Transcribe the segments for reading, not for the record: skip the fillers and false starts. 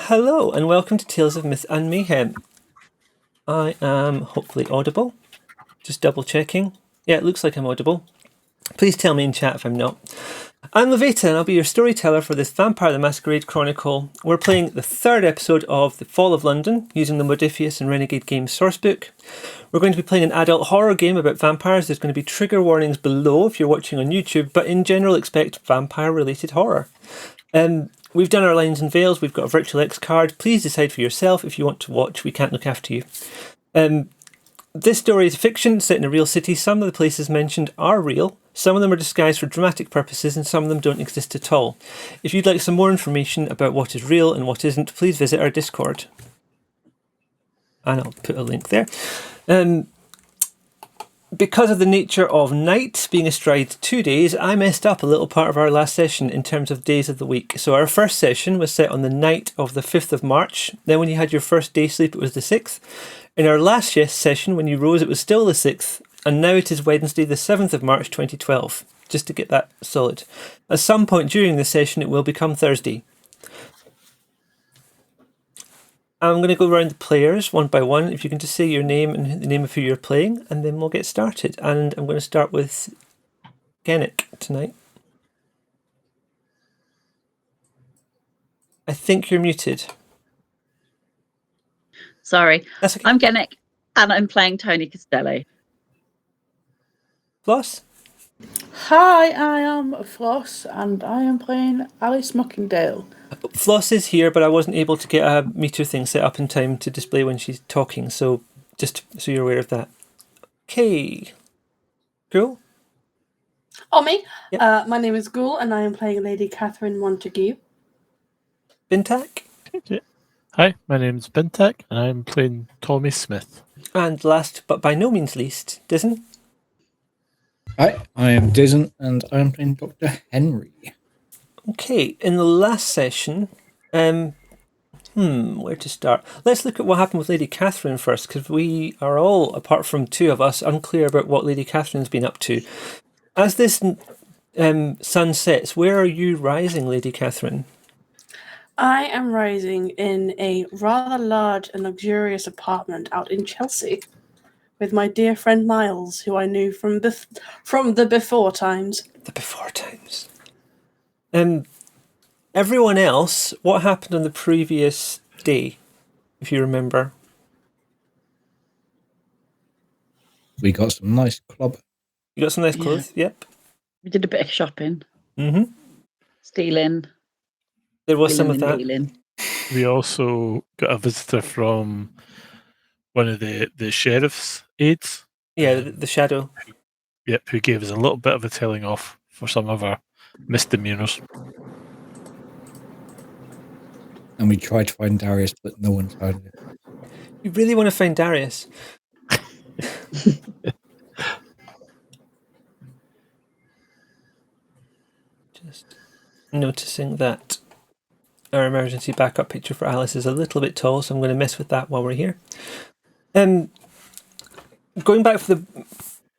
Hello and welcome to Tales of Myth and Mayhem. I am hopefully audible. Just double checking. Yeah, it looks like I'm audible. Please tell me in chat if I'm not. I'm Lavaita and I'll be your storyteller for this Vampire the Masquerade Chronicle. We're playing the third episode of The Fall of London using the Modifius and Renegade Games sourcebook. We're going to be playing an adult horror game about vampires. There's going to be trigger warnings below if you're watching on YouTube, but in general expect vampire-related horror. We've done our lines and veils. We've got a virtual X card. Please decide for yourself if you want to watch. We can't look after you. This story is fiction set in a real city. Some of the places mentioned are real. Some of them are disguised for dramatic purposes and some of them don't exist at all. If you'd like some more information about what is real and what isn't, please visit our Discord. And I'll put a link there. Because of the nature of night being astride 2 days, I messed up a little part of our last session in terms of days of the week. So our first session was set on the night of the 5th of March. Then when you had your first day sleep, it was the 6th. In our last session, when you rose, it was still the 6th. And now it is Wednesday, the 7th of March, 2012. Just to get that solid. At some point during this session, it will become Thursday. I'm going to go around the players one by one. If you can just say your name and the name of who you're playing, and then we'll get started. And I'm going to start with Genek tonight. I think you're muted. Sorry. That's okay. I'm Genek, and I'm playing Tony Costello. Floss? Hi, I am Floss, and I am playing Alice Muckingdale. Floss is here, but I wasn't able to get a meter thing set up in time to display when she's talking, so just so you're aware of that. Okay. Cool. Oh, me? Yep. My name is Ghoul, and I am playing Lady Catherine Montague. Bintak? Hi, my name's Bintak, and I'm playing Tommy Smith. And last, but by no means least, Dizen? Hi, I am Dizen, and I am playing Dr. Henry. Okay, in the last session, where to start? Let's look at what happened with Lady Catherine first, because we are all, apart from two of us, unclear about what Lady Catherine's been up to. As this sun sets, where are you rising, Lady Catherine? I am rising in a rather large and luxurious apartment out in Chelsea with my dear friend Miles, who I knew from the before times. The before times. Everyone else, what happened on the previous day, if you remember? We got some nice club. You got some nice clothes? Yeah. Yep. We did a bit of shopping. Mm-hmm. Stealing. There was some of that. Dealing. We also got a visitor from one of the sheriff's aides. Yeah, the shadow. Yep, who gave us a little bit of a telling off for some of our misdemeanors. And we tried to find Darius, but no one found it. You really want to find Darius? Just noticing that our emergency backup picture for Alice is a little bit tall, so I'm going to mess with that while we're here. Going back for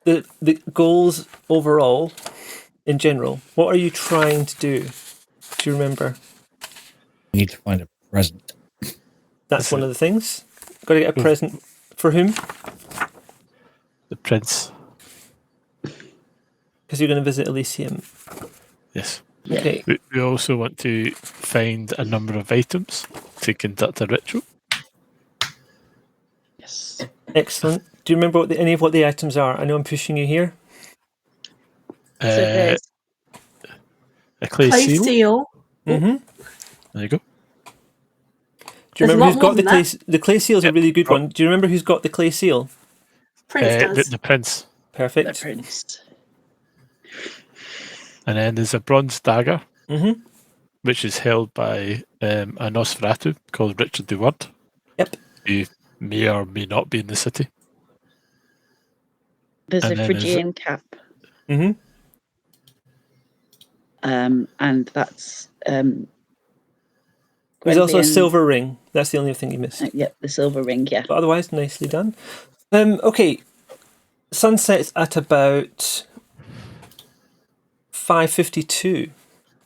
the goals overall, in general, what are you trying to do? Do you remember? We need to find a present. That's one of the things. Got to get a present for whom? The prince. Because you're going to visit Elysium. Yes. Yeah. Okay. We also want to find a number of items to conduct a ritual. Yes. Excellent. Do you remember any of what the items are? I know I'm pushing you here. So there's A clay seal. seal. Mm-hmm. There you go. Do you There's remember a who's lot got the more clay? than The clay seal is a really good one. Do you remember who's got the clay seal? Prince does. The prince. Perfect. the prince. And then there's a bronze dagger, Mm-hmm. which is held by a Nosferatu called Richard the Word. Yep. Who may or may not be in the city. There's And a then Phrygian cap. Mm-hmm. And that's There's also a Gwenllian- silver ring. That's the only thing you missed. Yep, the silver ring, yeah. But otherwise, nicely done. Okay. Sunsets at about 5:52.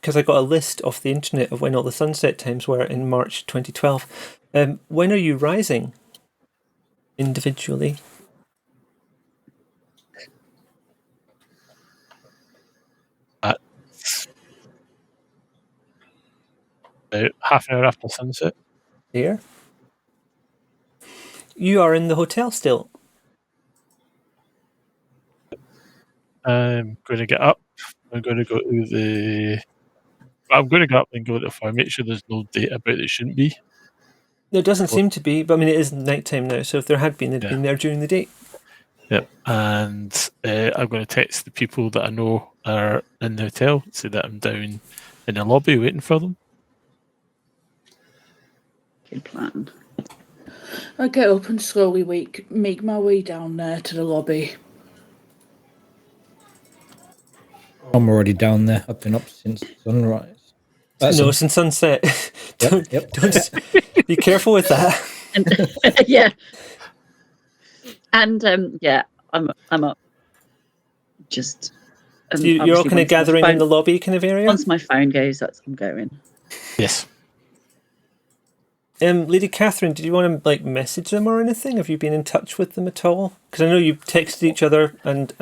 because I got a list off the internet of when all the sunset times were in March 2012. When are you rising individually? About half an hour after sunset. Here. You are in the hotel still. I'm going to get up. I'm going to go to the. I'm going to get up and go to the farm. Make sure there's no data about it shouldn't be. There doesn't seem to be, but I mean, it is nighttime now, so if there had been, they'd been there during the day. Yep. And I'm going to text the people that I know are in the hotel, say that I'm down in the lobby waiting for them. Good plan. I get up and slowly make my way down there to the lobby. I'm already down there. I've been up since sunrise. Since sunset. don't be careful with that. And, yeah. And yeah, I'm up. Just. So you're all kind of gathering in the lobby kind of area? Once my phone goes, I'm going. Yes. Lady Catherine, did you want to message them or anything? Have you been in touch with them at all? Because I know you texted each other, and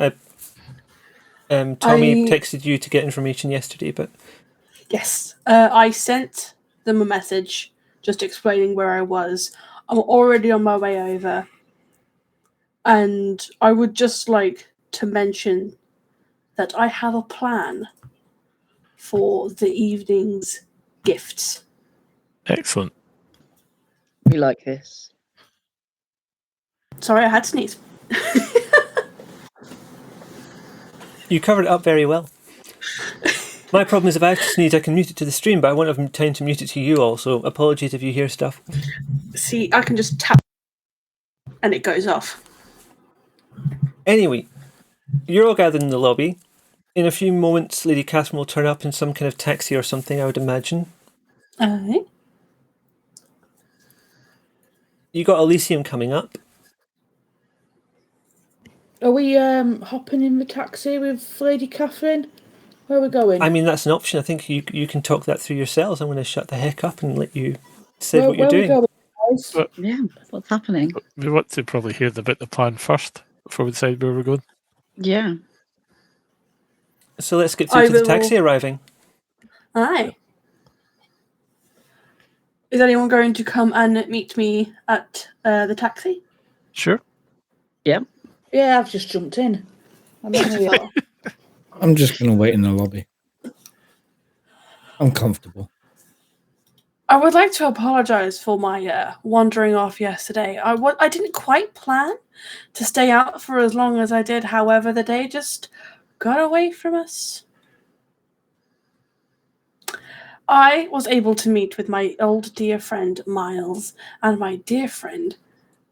Tommy texted you to get information yesterday. But yes, I sent them a message just explaining where I was. I'm already on my way over, and I would just like to mention that I have a plan for the evening's gifts. Excellent. We like this. Sorry, I had to sneeze. you covered it up very well. My problem is if I have to sneeze, I can mute it to the stream, but I won't have time to mute it to you all, so apologies if you hear stuff. See, I can just tap and it goes off. Anyway, you're all gathered in the lobby. In a few moments, Lady Catherine will turn up in some kind of taxi or something, I would imagine. You got Elysium coming up. Are we hopping in the taxi with Lady Catherine? Where are we going? I mean, that's an option. I think you can talk that through yourselves. I'm going to shut the heck up and let you say what you're doing. Where are we going, guys? Yeah, what's happening? We want to probably hear about the plan first before we decide where we're going. Yeah. So let's get through to the taxi arriving. Aye. Is anyone going to come and meet me at the taxi? Sure. Yeah. Yeah, I've just jumped in. I'm just going to wait in the lobby. I'm comfortable. I would like to apologise for my wandering off yesterday. I didn't quite plan to stay out for as long as I did. However, the day just got away from us. I was able to meet with my old dear friend Miles and my dear friend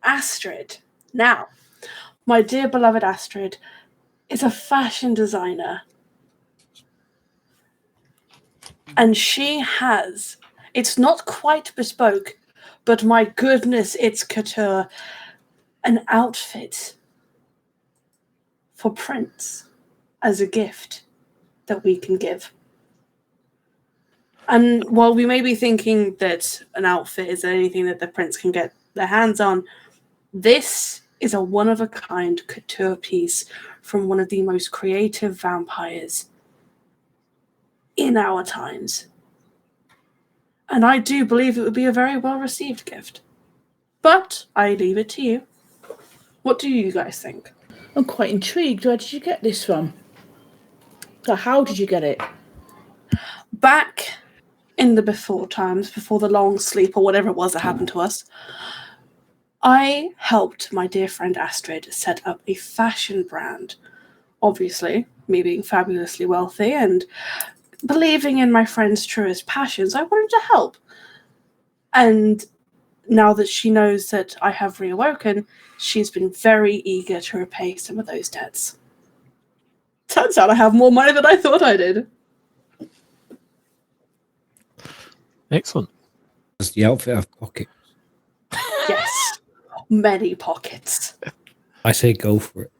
Astrid. Now, my dear beloved Astrid is a fashion designer. And she has, it's not quite bespoke, but my goodness, it's couture, an outfit for Prince as a gift that we can give. And while we may be thinking that an outfit is anything that the Prince can get their hands on, this is a one-of-a-kind couture piece from one of the most creative vampires in our times. And I do believe it would be a very well-received gift. But I leave it to you. What do you guys think? I'm quite intrigued. Where did you get this from? So how did you get it? Back in the before times, before the long sleep or whatever it was that happened to us, I helped my dear friend Astrid set up a fashion brand. Obviously, me being fabulously wealthy and believing in my friend's truest passions, I wanted to help. And now that she knows that I have reawoken, she's been very eager to repay some of those debts. Turns out I have more money than I thought I did. Excellent. Does the outfit have pockets? Yes, many pockets. I say go for it.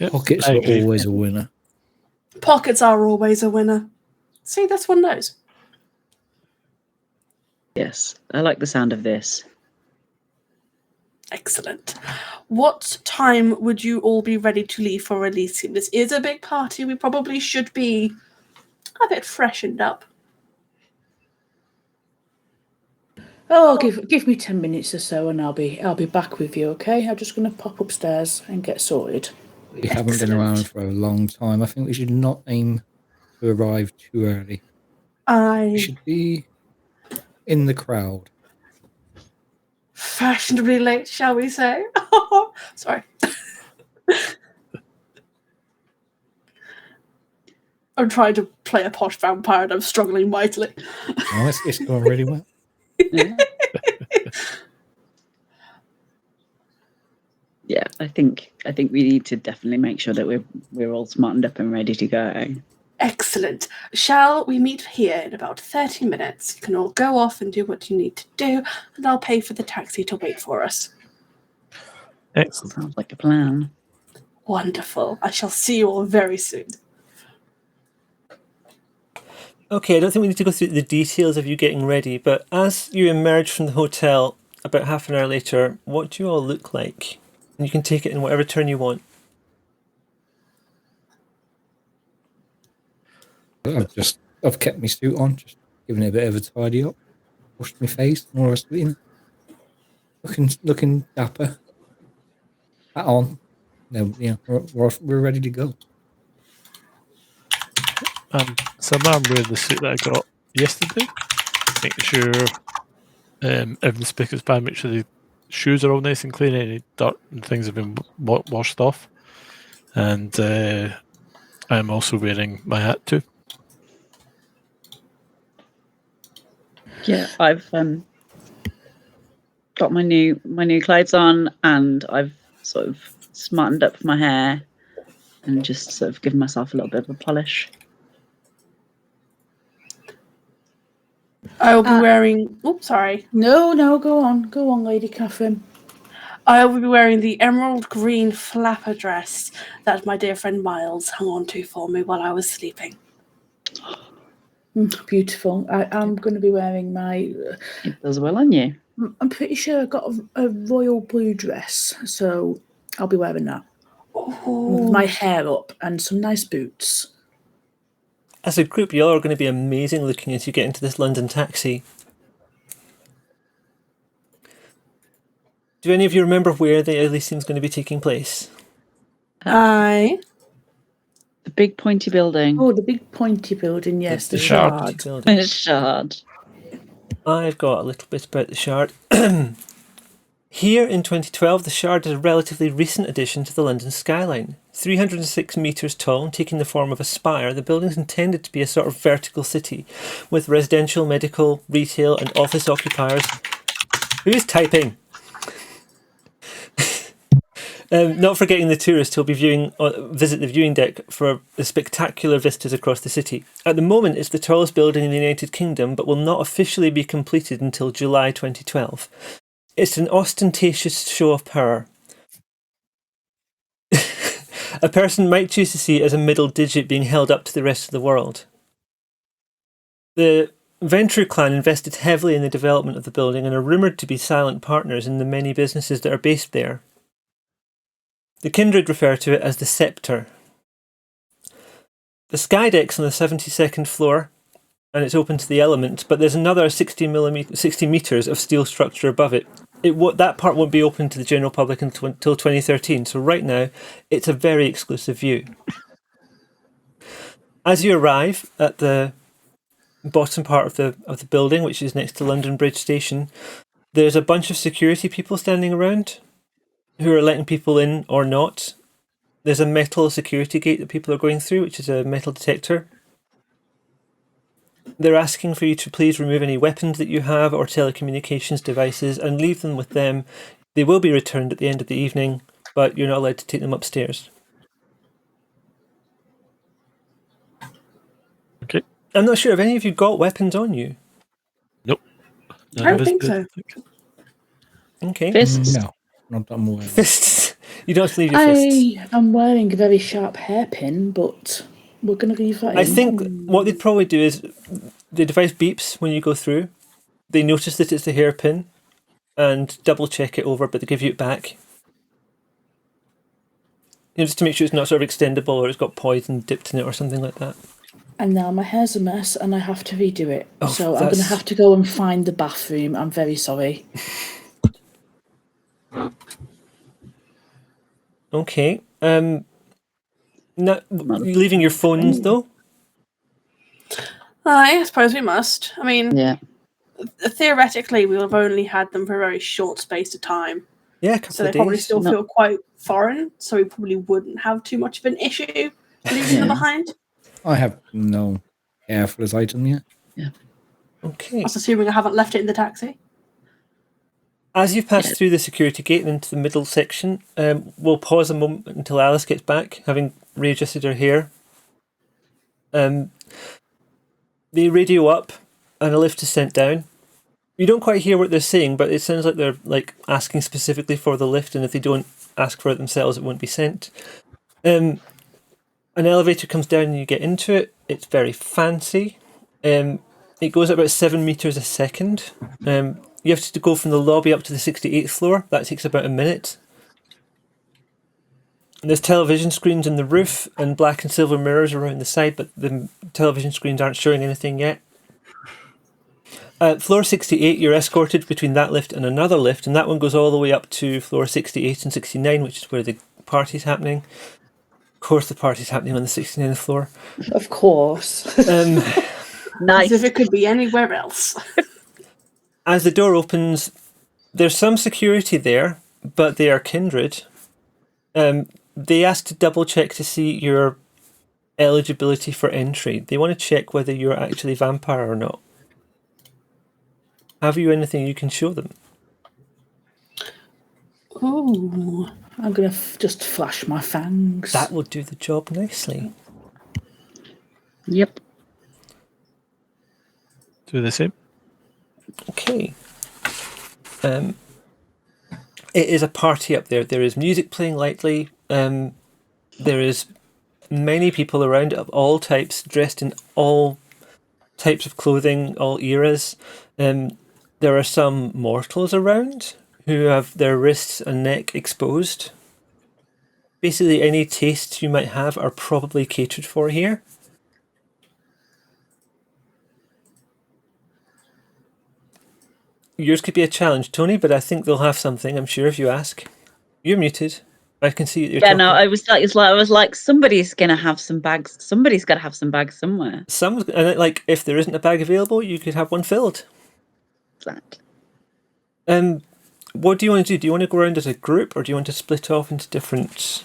Yep, Pockets I are agree. always a winner. Pockets are always a winner. See, this one knows. Yes, I like the sound of this. Excellent. What time would you all be ready to leave for Elysium? This is a big party. We probably should be a bit freshened up. Oh, give me 10 minutes or so, and I'll be back with you. Okay, I'm just going to pop upstairs and get sorted. We haven't been around for a long time. I think we should not aim to arrive too early. We should be in the crowd. Fashionably late, shall we say? Sorry. I'm trying to play a posh vampire and I'm struggling mightily. Oh, it's going really well. Yeah, I think we need to definitely make sure that we're all smartened up and ready to go. Excellent. Shall we meet here in about 30 minutes? You can all go off and do what you need to do, and I'll pay for the taxi to wait for us. Excellent. Sounds like a plan. Wonderful. I shall see you all very soon. Okay, I don't think we need to go through the details of you getting ready, but as you emerge from the hotel about half an hour later, what do you all look like? And you can take it in whatever turn you want. I've kept my suit on, just giving it a bit of a tidy up, washed my face, and all the rest of it. Looking dapper. Hat on. No, yeah, we're ready to go. So I'm wearing the suit that I got yesterday, making sure everything's spick and span, make sure the shoes are all nice and clean, any dirt and things have been washed off. And I'm also wearing my hat too. Yeah, I've got my new clothes on, and I've sort of smartened up my hair and just sort of given myself a little bit of a polish. I will be wearing... Oops, sorry. No, go on, Lady Catherine. I will be wearing the emerald green flapper dress that my dear friend Miles hung on to for me while I was sleeping. Beautiful. I'm going to be wearing my... It does well on you. I'm pretty sure I got a royal blue dress, so I'll be wearing that. With my hair up and some nice boots. As a group, you all are going to be amazing looking as you get into this London taxi. Do any of you remember where the Elysium is going to be taking place? Aye. The big pointy building. Oh, the big pointy building, yes, the Shard. Building. The Shard. I've got a little bit about the Shard. Here in 2012, the Shard is a relatively recent addition to the London skyline. 306 metres tall and taking the form of a spire, the building is intended to be a sort of vertical city, with residential, medical, retail and office occupiers. Who's typing? Not forgetting the tourists who'll be visit the viewing deck for the spectacular vistas across the city. At the moment, it's the tallest building in the United Kingdom, but will not officially be completed until July 2012. It's an ostentatious show of power. A person might choose to see it as a middle digit being held up to the rest of the world. The Venture clan invested heavily in the development of the building and are rumoured to be silent partners in the many businesses that are based there. The Kindred refer to it as the Sceptre. The sky deck's on the 72nd floor, and it's open to the elements, but there's another 60 metres of steel structure above it. That part won't be open to the general public until 2013, so right now it's a very exclusive view. As you arrive at the bottom part of the building, which is next to London Bridge Station, there's a bunch of security people standing around who are letting people in or not. There's a metal security gate that people are going through, which is a metal detector. They're asking for you to please remove any weapons that you have or telecommunications devices and leave them with them. They will be returned at the end of the evening, but you're not allowed to take them upstairs. Okay. I'm not sure if any of you got weapons on you. Nope. I don't think so. Okay. Fists. No, not that I'm aware of. Fists. You don't have to leave your fists. I'm wearing a very sharp hairpin, but We're going to leave that I in. think what they'd probably do is the device beeps when you go through. They notice that it's the hairpin and double check it over, but they give you it back. Just to make sure it's not sort of extendable or it's got poison dipped in it or something like that. And now my hair's a mess and I have to redo it. Oh, so I'm going to have to go and find the bathroom. I'm very sorry. Okay. Leaving your phones though? I suppose we must. I mean, Yeah. theoretically, we'll have only had them for a very short space of time. Yeah, a couple So they of probably days. still feel quite foreign, so we probably wouldn't have too much of an issue leaving them behind. I have no care for this item yet. Yeah. Okay. That's assuming I haven't left it in the taxi. As you've passed through the security gate and into the middle section, we'll pause a moment until Alice gets back, having readjusted her hair. They radio up and a lift is sent down. You don't quite hear what they're saying, but it sounds like they're asking specifically for the lift, and if they don't ask for it themselves, it won't be sent. An elevator comes down and you get into it. It's very fancy. It goes at about 7 meters a second. You have to go from the lobby up to the 68th floor. That takes about a minute. And there's television screens in the roof and black and silver mirrors around the side, but the television screens aren't showing anything yet. At floor 68, you're escorted between that lift and another lift, and that one goes all the way up to floor 68 and 69, which is where the party's happening. Of course, the party's happening on the 69th floor. Of course. Nice. As if it could be anywhere else. As the door opens, there's some security there, but they are kindred. They ask to double check to see your eligibility for entry. They want to check whether you're actually vampire or not. Have you anything you can show them? Ooh. I'm going to just flash my fangs. That will do the job nicely. Yep. Do the same. Okay. It is a party up there. There is music playing lightly. There is many people around of all types, dressed in all types of clothing, all eras. There are some mortals around who have their wrists and neck exposed. Basically, any tastes you might have are probably catered for here. Yours could be a challenge, Tony, but I think they'll have something, I'm sure, if you ask. You're muted. I can see that you're talking. No, I was like, somebody's gonna have some bags. Somebody's gotta have some bags somewhere. If there isn't a bag available, you could have one filled. Exactly. What do you want to do? Do you want to go around as a group, or do you want to split off into different?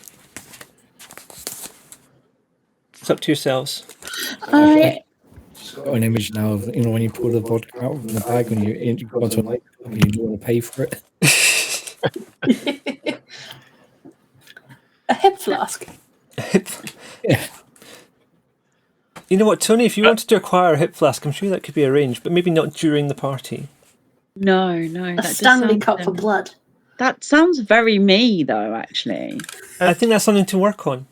It's up to yourselves. Just got an image now of when you pull the vodka out of the bag when you go to a nightclub and you don't want to pay for it. A hip flask. Yeah. You know what, Tony? If you wanted to acquire a hip flask, I'm sure that could be arranged, but maybe not during the party. No. A Stanley cup for blood. That sounds very me, though. Actually, I think that's something to work on.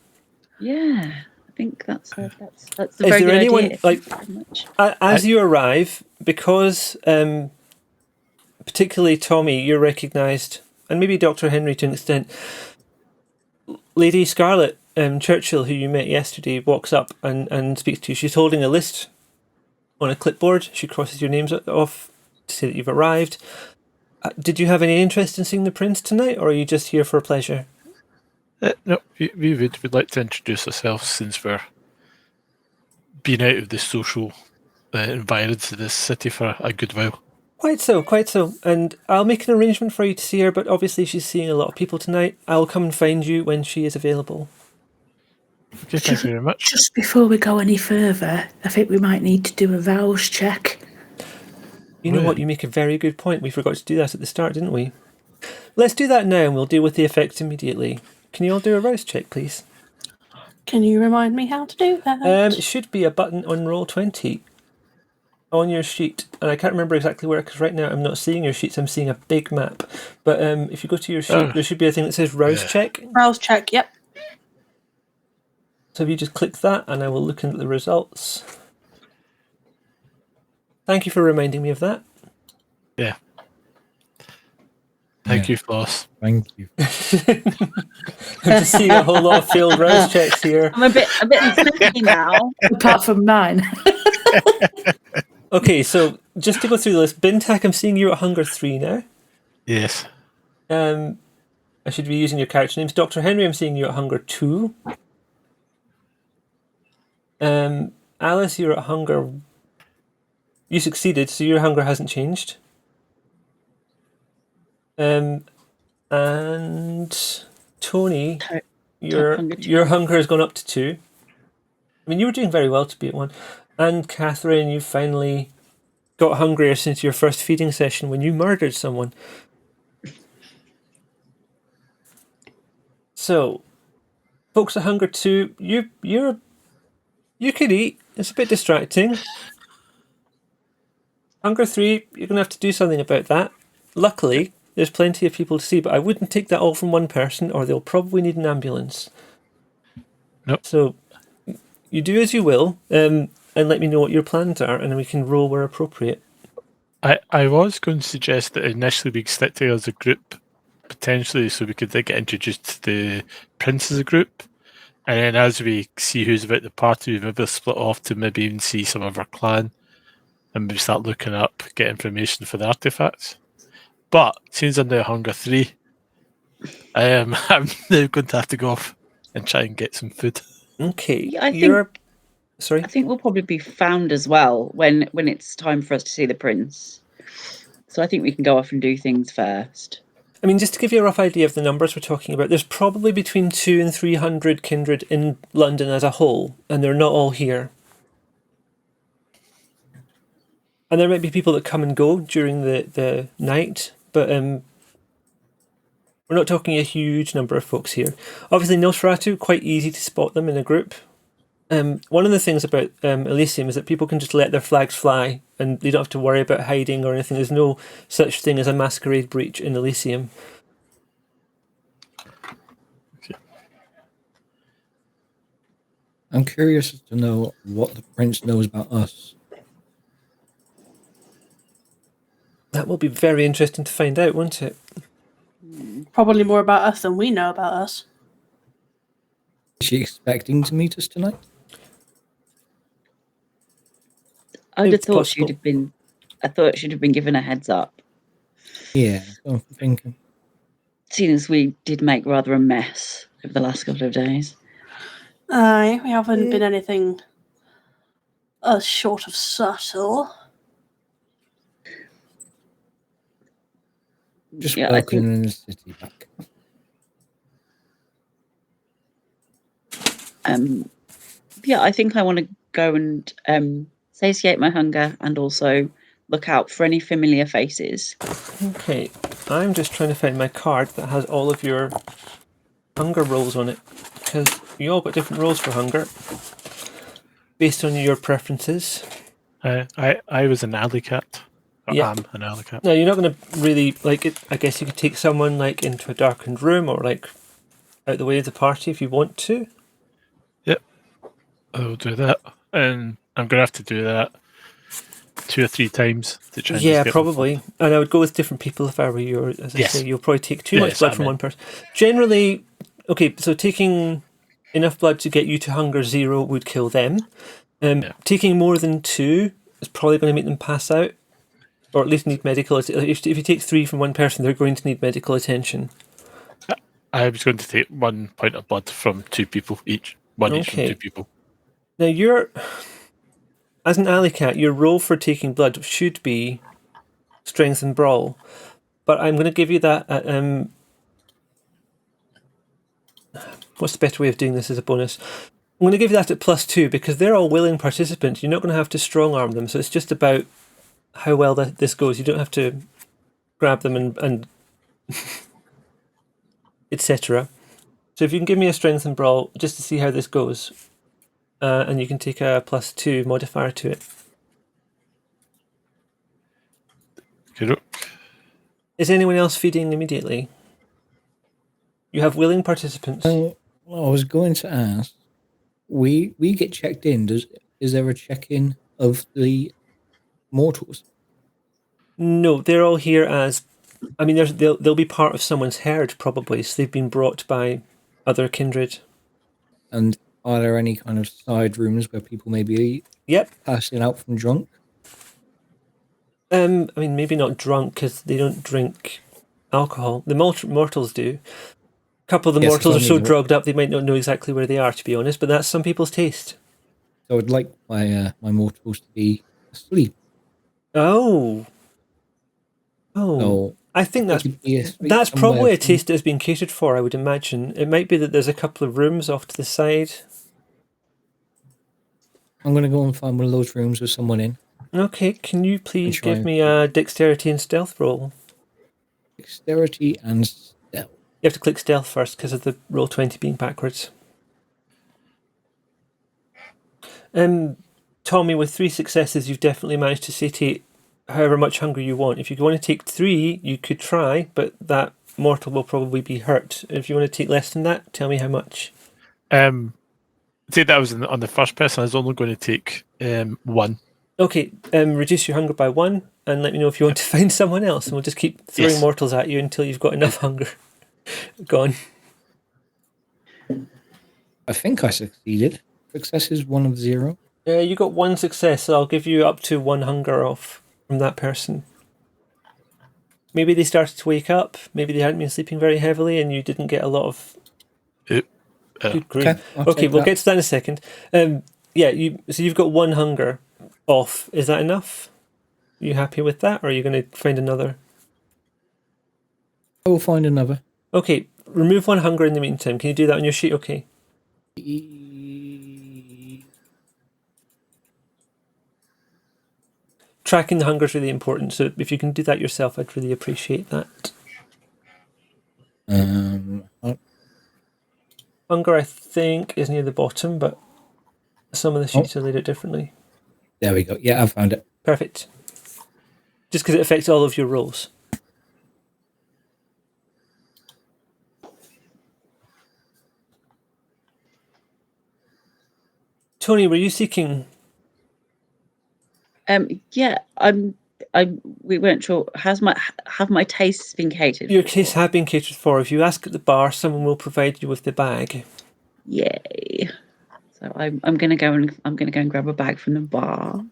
yeah. I think that's a Is very there good anyone idea. Very much. as you arrive, because particularly Tommy, you're recognised, and maybe Dr. Henry to an extent. Lady Scarlet Churchill, who you met yesterday, walks up and speaks to you. She's holding a list on a clipboard. She crosses your names off to say that you've arrived. Did you have any interest in seeing the prince tonight, or are you just here for pleasure? No, we'd like to introduce ourselves since we're being out of the social environs of this city for a good while. Quite so. And I'll make an arrangement for you to see her, but obviously she's seeing a lot of people tonight. I'll come and find you when she is available. Okay, thank you very much. Just before we go any further, I think we might need to do a rouse check. You know what? You make a very good point. We forgot to do that at the start, didn't we? Let's do that now and we'll deal with the effects immediately. Can you all do a rouse check, please? Can you remind me how to do that? It should be a button on Roll20 on your sheet. And I can't remember exactly where, because right now I'm not seeing your sheets, I'm seeing a big map. But if you go to your sheet, there should be a thing that says rouse check. Rouse check, yep. So if you just click that, and I will look into the results. Thank you for reminding me of that. Yeah. Thank you, Floss. Thank you. I'm just seeing a whole lot of failed rouse checks here. I'm a bit snippy now. Apart from mine. Okay, so just to go through the list, Bintak, I'm seeing you're at Hunger 3 now. Yes. I should be using your character names. Dr. Henry, I'm seeing you're at Hunger 2. Alice, you're at Hunger... You succeeded, so your hunger hasn't changed. And Tony, your hunger has gone up to 2. I mean, you were doing very well to be at 1. And Catherine, you finally got hungrier since your first feeding session when you murdered someone. So, folks at Hunger 2, you could eat. It's a bit distracting. Hunger 3, you're going to have to do something about that. Luckily, there's plenty of people to see, but I wouldn't take that all from one person, or they'll probably need an ambulance. Nope. So, you do as you will, and let me know what your plans are, and we can roll where appropriate. I was going to suggest that initially we stick together as a group, potentially, so we could get introduced to the Prince as a group. And then as we see who's about the party, we maybe split off to maybe even see some of our clan. And maybe start looking up, get information for the artifacts. But since I'm now Hunger 3, I'm now going to have to go off and try and get some food. Okay. Yeah, Sorry? I think we'll probably be found as well when it's time for us to see the prince. So I think we can go off and do things first. I mean, just to give you a rough idea of the numbers we're talking about, there's probably between 200 and 300 kindred in London as a whole, and they're not all here. And there might be people that come and go during the night, but we're not talking a huge number of folks here. Obviously, Nosferatu, quite easy to spot them in a group. One of the things about Elysium is that people can just let their flags fly, and they don't have to worry about hiding or anything. There's no such thing as a masquerade breach in Elysium. Okay. I'm curious to know what the prince knows about us. That will be very interesting to find out, won't it? Probably more about us than we know about us. Is she expecting to meet us tonight? I'd have It's thought possible. I thought she'd have been given a heads up. Yeah, I'm thinking. Seeing as we did make rather a mess over the last couple of days. Aye, we haven't been anything short of subtle. Just Yeah, I welcome think in the city back. I think I want to go and satiate my hunger and also look out for any familiar faces. Okay, I'm just trying to find my card that has all of your hunger rolls on it, because you all got different rolls for hunger based on your preferences. I was an alley cat. Yeah. I'm an alley cat. Now, you're not going to really like it. I guess you could take someone like into a darkened room or like out the way of the party if you want to. Yep, I'll do that, and I'm gonna have to do that 2 or 3 times to try. And Yeah, just get probably. And I would go with different people if I were you. As I Yes. say, you'll probably take too much Yes, blood I from mean. one person. Generally, okay. So taking enough blood to get you to hunger 0 would kill them. Yeah. Taking more than 2 is probably going to make them pass out, or at least need medical. If you take 3 from one person, they're going to need medical attention. I was going to take 1 point of blood from 2 people each. One each from Okay. 2 people. Now, as an alley cat, your roll for taking blood should be strength and brawl, but I'm going to give you that at, what's the better way of doing this as a bonus? I'm going to give you that at +2 because they're all willing participants. You're not going to have to strong arm them, so it's just about how well this goes. You don't have to grab them and etc. So if you can give me a strength and brawl just to see how this goes, and you can take a +2 modifier to it. Good. Is anyone else feeding immediately? You have willing participants. Well, I was going to ask we get checked in. Is there a check-in of the mortals? No, they're all here as. I mean, they'll be part of someone's herd probably. So they've been brought by other kindred. And are there any kind of side rooms where people may be Yep. passing out from drunk? I mean, maybe not drunk because they don't drink alcohol. The mortals do. A couple of the Yes, mortals are that's so what I mean. drugged up they might not know exactly where they are, to be honest. But that's some people's taste. So I'd like my mortals to be asleep. Oh. So I think they could be asleep that's somewhere probably a from- taste that has been catered for, I would imagine. It might be that there's a couple of rooms off to the side. I'm going to go and find one of those rooms with someone in. Okay, can you please try give and- me a dexterity and stealth roll? Dexterity and stealth. You have to click stealth first because of the roll 20 being backwards. Tommy, with 3 successes, you've definitely managed to satiate however much hunger you want. If you want to take 3, you could try, but that mortal will probably be hurt. If you want to take less than that, tell me how much. Say that was on the first person. I was only going to take 1. Okay, reduce your hunger by 1 and let me know if you want to find someone else, and we'll just keep throwing Yes. mortals at you until you've got enough hunger. Gone. I think I succeeded. Success is 1 of 0. You got 1 success, so I'll give you up to 1 hunger off from that person. Maybe they started to wake up, maybe they hadn't been sleeping very heavily and you didn't get a lot of good grief. I'll Okay, take we'll that. get to that in a second. So you've got 1 hunger off. Is that enough? Are you happy with that, or are you going to find another? I will find another. Okay, remove 1 hunger in the meantime. Can you do that on your sheet? Okay. Tracking the hunger is really important, so if you can do that yourself, I'd really appreciate that. Hunger, I think, is near the bottom, but some of the sheets are laid out differently. There we go. Yeah, I found it. Perfect. Just because it affects all of your rolls. Tony, were you seeking? Yeah, we weren't sure. Have my tastes been catered? Your for? case have been catered for. If you ask at the bar, someone will provide you with the bag. Yay! So I'm gonna go and grab a bag from the bar.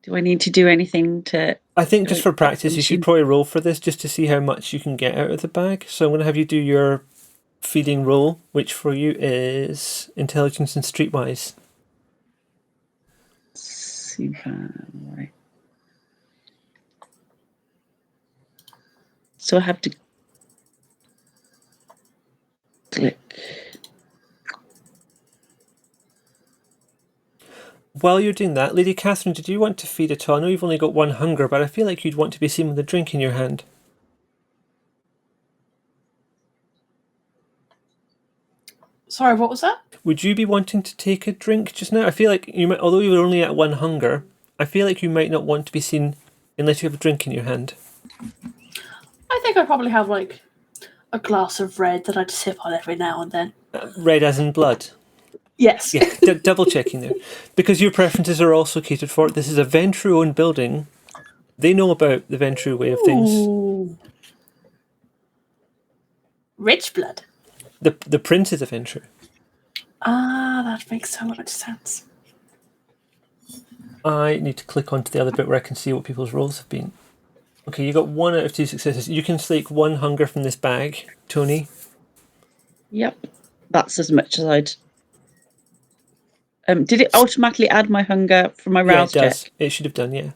Do I need to do anything to? I think just for practice, you should assume- probably roll for this just to see how much you can get out of the bag. So I'm going to have you do your feeding roll, which for you is intelligence and streetwise. Super. Right. So I have to click. While you're doing that, Lady Catherine, did you want to feed at all? I know you've only got 1 hunger, but I feel like you'd want to be seen with a drink in your hand. Sorry, what was that? Would you be wanting to take a drink just now? I feel like you might, although you were only at 1 hunger, I feel like you might not want to be seen unless you have a drink in your hand. I think I probably have like a glass of red that I'd sip on every now and then. Red as in blood. Yes. Yeah, double checking there. Because your preferences are also catered for. This is a Ventru-owned building. They know about the Ventru way of things. Ooh. Rich blood. The prince is a Ventru. Ah, that makes so much sense. I need to click onto the other bit where I can see what people's rolls have been. Okay, you got 1 out of 2 successes. You can slake 1 hunger from this bag, Tony. Yep, that's as much as I'd. Did it automatically add my hunger from my rouse yeah, it does. check? It should have done, yeah.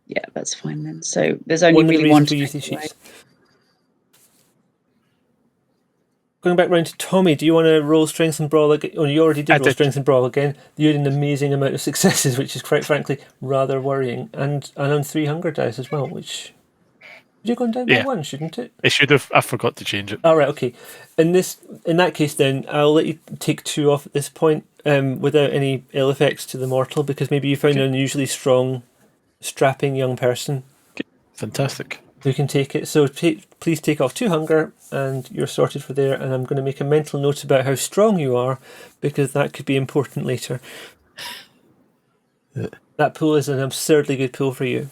Yeah, that's fine then. So there's only One of the really one. reasons we use these sheets. Going back round to Tommy, do you want to roll strength and brawl again? Oh, you already did I roll did. strength and brawl again. You had an amazing amount of successes, which is quite frankly rather worrying. And on 3 hunger dice as well, which you're going down by Yeah. 1, shouldn't it? It should have. I forgot to change it. All right, okay. In that case, then I'll let you take 2 off at this point, without any ill effects to the mortal, because maybe you found an unusually strong, strapping young person. Fantastic. We can take it. So please take off 2 hunger, and you're sorted for there. And I'm going to make a mental note about how strong you are, because that could be important later. That pool is an absurdly good pool for you.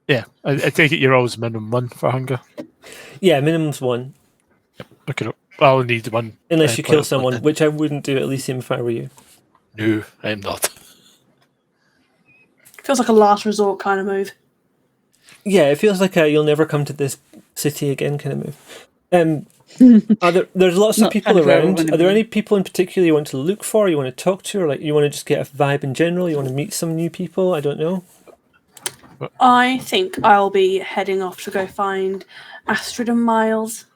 Yeah, I take it you're always minimum 1 for hunger. Yeah, minimum's 1. Okay, I'll need 1. Unless you point kill of someone, blood. which I wouldn't do at Elysium if I were you. No, I'm not. Feels like a last resort kind of move. Yeah, it feels like a you'll never come to this city again kind of move. There's lots of Not people kind of where I around. wanna Are there be. any people in particular you want to look for, you want to talk to, or like you want to just get a vibe in general? You want to meet some new people? I don't know. I think I'll be heading off to go find Astrid and Miles.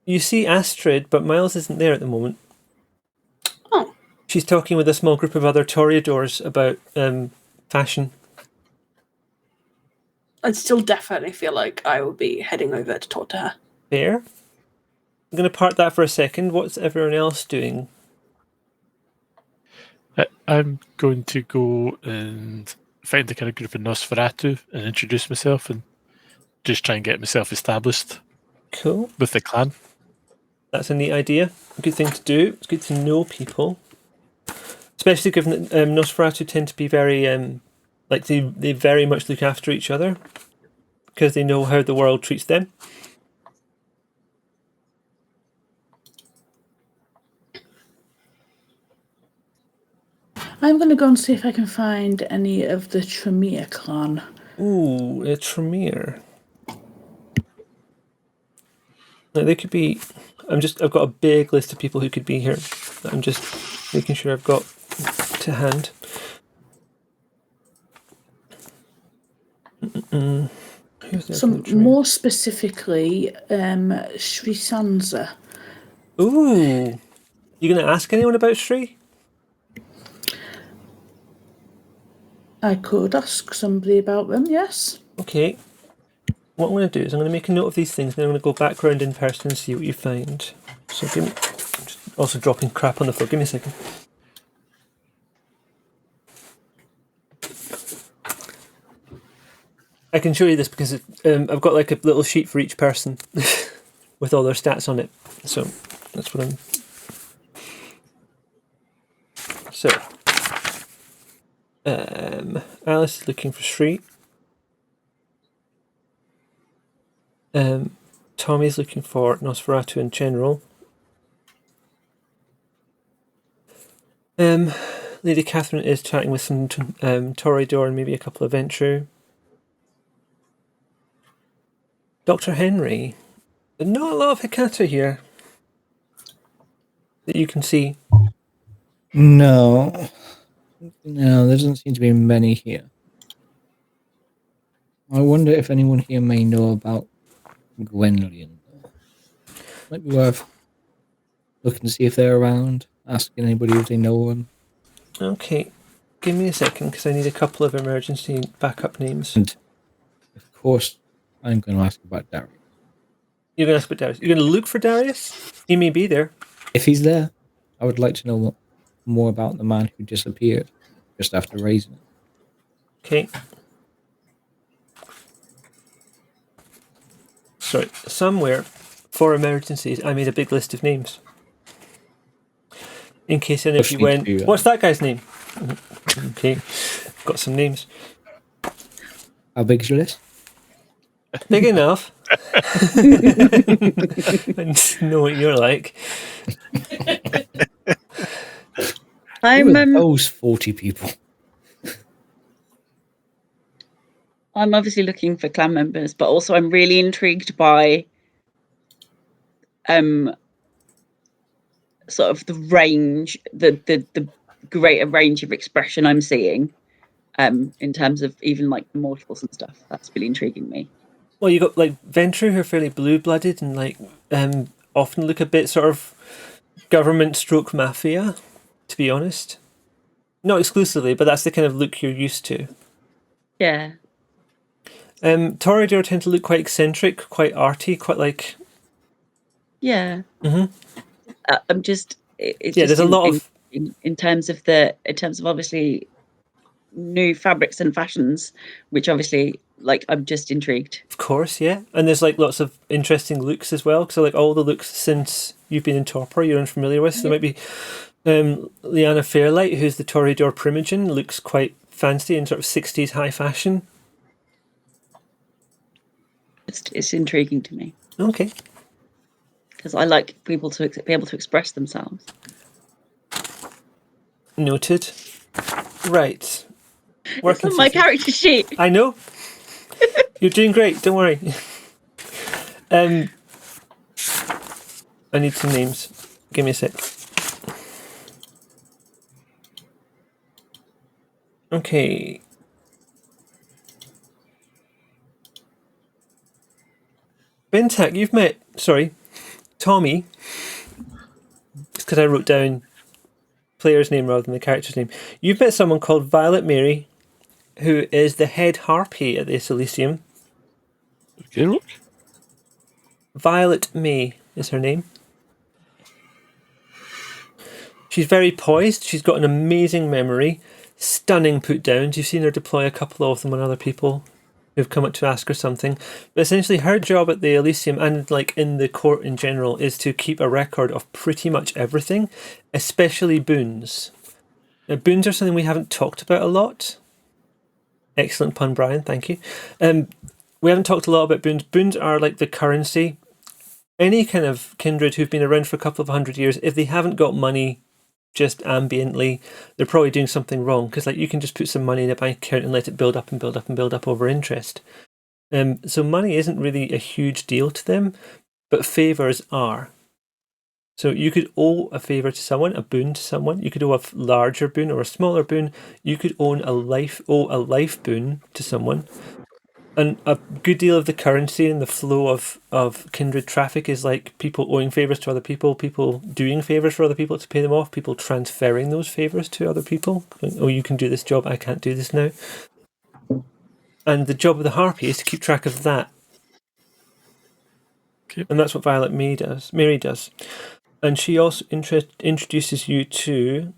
You see Astrid, but Miles isn't there at the moment. Oh. She's talking with a small group of other toreadors about fashion. I'd still definitely feel like I will be heading over to talk to her. Fair. I'm going to park that for a second. What's everyone else doing? I'm going to go and find the kind of group in Nosferatu and introduce myself and just try and get myself established Cool. with the clan. That's a neat idea. A good thing to do. It's good to know people. Especially given that Nosferatu tend to be very, they very much look after each other. Because they know how the world treats them. I'm going to go and see if I can find any of the Tremere clan. Ooh, a Tremere. Now they could be. I've got a big list of people who could be here. I'm just making sure I've got to hand. Who's there Some from the Tremere? more specifically, Sri Sansa. Ooh, you going to ask anyone about Sri? I could ask somebody about them, yes. Okay. What I'm going to do is I'm going to make a note of these things, and then I'm going to go back round in person and see what you find. So I'm just also dropping crap on the floor. Give me a second. I can show you this because I've got like a little sheet for each person with all their stats on it. So that's what I'm. So Alice is looking for Sri. Tommy's looking for Nosferatu in general. Lady Catherine is chatting with some Toreador and maybe a couple of Ventru. Dr. Henry. Not a lot of Hecata here that you can see. No, there doesn't seem to be many here. I wonder if anyone here may know about Gwenllian. Might be worth looking to see if they're around, asking anybody if they know them. Okay, give me a second because I need a couple of emergency backup names. And of course, I'm going to ask about Darius. You're going to ask about Darius. You're going to look for Darius? He may be there. If he's there, I would like to know more about the man who disappeared just after raising it. Okay. Sorry, somewhere for emergencies, I made a big list of names. In case any of you went, what's that guy's name? Okay, got some names. How big is your list? Big enough. I know what you're like. I'm those 40 people. I'm obviously looking for clan members, but also I'm really intrigued by sort of the range, the greater range of expression I'm seeing in terms of even like the mortals and stuff. That's really intriguing me. Well, you got like Ventru who are fairly blue-blooded and like often look a bit sort of government stroke mafia, to be honest. Not exclusively, but that's the kind of look you're used to. Yeah. Toreador tend to look quite eccentric, quite arty, quite like. Yeah. Mm-hmm. I'm just. It's yeah, just there's a lot of. in terms of obviously new fabrics and fashions, which obviously, like, I'm just intrigued. Of course, yeah. And there's like lots of interesting looks as well. So like all the looks since you've been in Torpor, you're unfamiliar with. So there might be Liana Fairlight, who's the Toreador Primogen, looks quite fancy in sort of 60s high fashion. It's intriguing to me Okay. because I like people to be able to express themselves. Noted. Right. It's on my character sheet. I know. You're doing great. Don't worry. I need some names. Give me a sec. Okay. Bintak, you've met... Sorry. Tommy. It's because I wrote down player's name rather than the character's name. You've met someone called Violet Mary, who is the head harpy at this Elysium. Okay, look. Violet May is her name. She's very poised. She's got an amazing memory. Stunning put downs. You've seen her deploy a couple of them on other people who've come up to ask her something. But essentially her job at the Elysium and like in the court in general is to keep a record of pretty much everything, especially boons. Now, boons are something we haven't talked about a lot. Excellent pun, Brian. Thank you. We haven't talked a lot about boons. Boons are like the currency. Any kind of kindred who've been around for a couple of 100 years, if they haven't got money just ambiently, they're probably doing something wrong, because like you can just put some money in a bank account and let it build up and build up and build up over interest. So money isn't really a huge deal to them, but favours are. So you could owe a favour to someone, a boon to someone. You could owe a larger boon or a smaller boon. You could owe a life boon to someone. And a good deal of the currency and the flow of kindred traffic is like people owing favours to other people doing favours for other people to pay them off, people transferring those favours to other people. Oh, you can do this job, I can't do this now. And the job of the harpy is to keep track of that. Okay. And that's what Violet Mary does. And she also introduces you to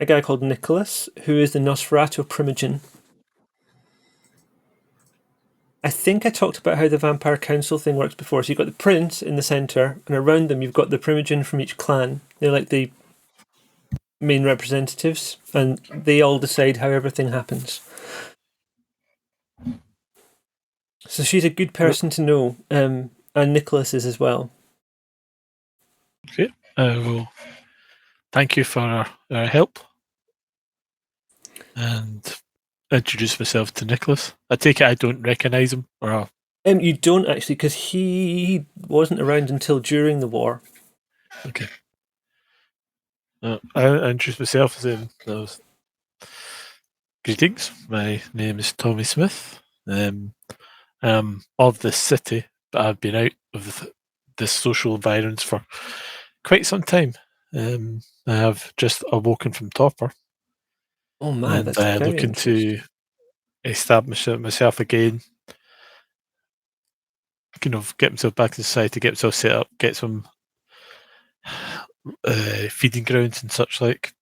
a guy called Nicholas, who is the Nosferatu Primogen. I think I talked about how the Vampire Council thing works before. So you've got the prince in the centre, and around them you've got the Primogen from each clan. They're like the main representatives, and they all decide how everything happens. So she's a good person to know, and Nicholas is as well. Okay. Well, thank you for our help. And introduce myself to Nicholas. I take it I don't recognise him, or You don't actually, because he wasn't around until during the war. okay. I introduce myself as greetings. My name is Tommy Smith. I'm of this city, but I've been out of the social environs for quite some time. I have just awoken from Torpor. Oh man, and that's very looking to establish myself again, kind of get myself back in society, get myself set up, get some feeding grounds and such like.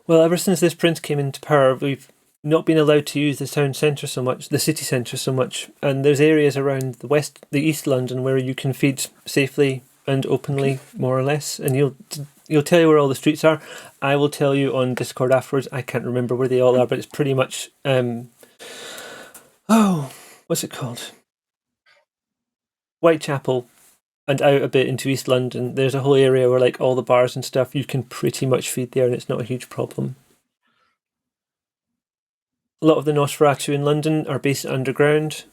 Well, ever since this prince came into power, we've not been allowed to use the town centre so much, the city centre so much, and there's areas around the east London where you can feed safely and openly, more or less, and you'll tell you where all the streets are. I will tell you on Discord afterwards. I can't remember where they all are, but it's pretty much what's it called? Whitechapel and out a bit into East London. There's a whole area where like all the bars and stuff you can pretty much feed there, and it's not a huge problem. A lot of the Nosferatu in London are based underground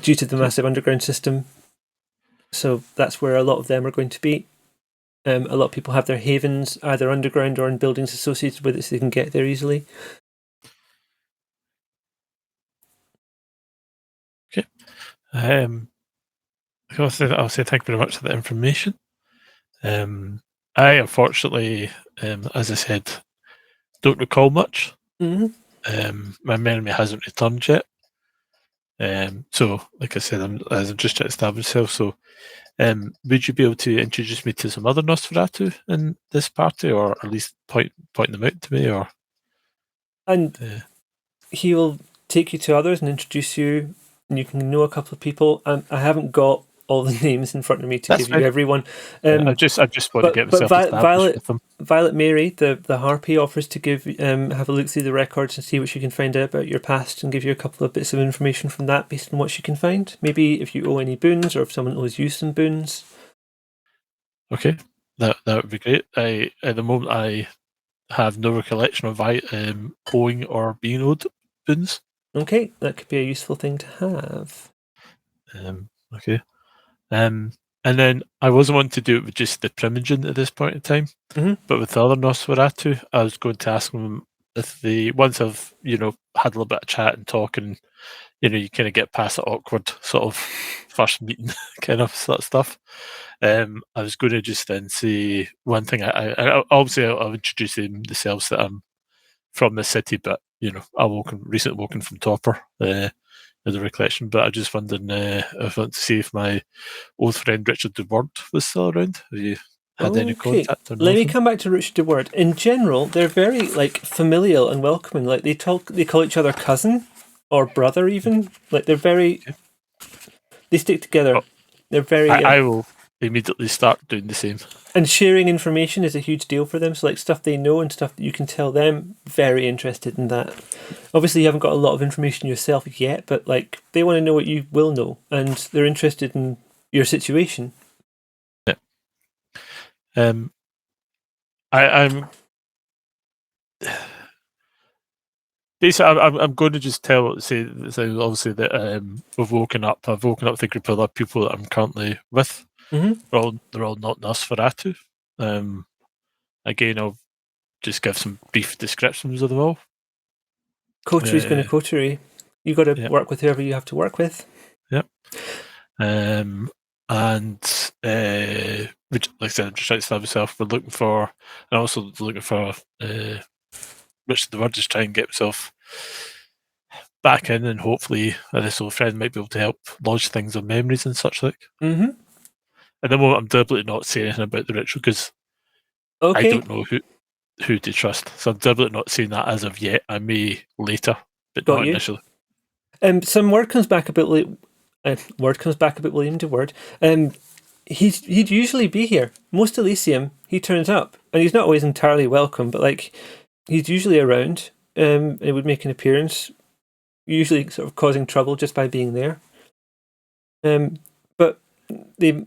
due to the massive underground system. So that's where a lot of them are going to be. A lot of people have their havens either underground or in buildings associated with it, so they can get there easily. Okay. I'll say thank you very much for the information. I unfortunately, as I said, don't recall much. Mm-hmm. My memory hasn't returned yet. So, like I said, I'm just trying to establish myself. So, Would you be able to introduce me to some other Nosferatu in this party, or at least point them out to me? Or And he will take you to others and introduce you, and you can know a couple of people. I haven't got all the names in front of me to That's give fine. you everyone. I just want to get myself established with them. Violet Mary, the harpy, offers to give have a look through the records and see what she can find out about your past, and give you a couple of bits of information from that based on what she can find. Maybe if you owe any boons, or if someone owes you some boons. Okay, that would be great. At the moment I have no recollection of owing or being owed boons. Okay, that could be a useful thing to have. Okay. And then I wasn't wanting to do it with just the Primogen at this point in time, but with the other Nosferatu, I was going to ask them if once I've had a little bit of chat and talk, and you kind of get past the awkward sort of first meeting kind of sort of stuff. I was going to just then say one thing. I obviously I'll introduce them themselves that I'm from the city, but recently woken from Topper. As a recollection, but I just wondered if I want to see if my old friend Richard de Word was still around. Have you had any contact? Let me come back to Richard de Word. In general, they're very familial and welcoming. Like they call each other cousin or brother, even. Like they're very. They stick together. Oh, they're very. I will immediately start doing the same. And sharing information is a huge deal for them. So stuff they know and stuff that you can tell them, very interested in that. Obviously you haven't got a lot of information yourself yet, but they want to know what you will know, and they're interested in your situation. Yeah. I'm basically I'm going to just say obviously that I've woken up with a group of other people that I'm currently with. Mm-hmm. They're all not Nosferatu. Again, I'll just give some brief descriptions of them all. Coterie's going to coterie. You got to work with whoever you have to work with. Yep. And like I said, I'm just trying to establish myself. We're looking for, and also looking for Richard de Word, just try and get himself back in, and hopefully this old friend might be able to help lodge things on memories and such like. Mm-hmm. At the moment, I'm deliberately not saying anything about the ritual because I don't know who to trust. So I'm deliberately not saying that as of yet. I may later, but not initially. Some word comes back about William de Word. He'd usually be here. Most Elysium, he turns up, and he's not always entirely welcome, but he's usually around. And would make an appearance, usually sort of causing trouble just by being there. But they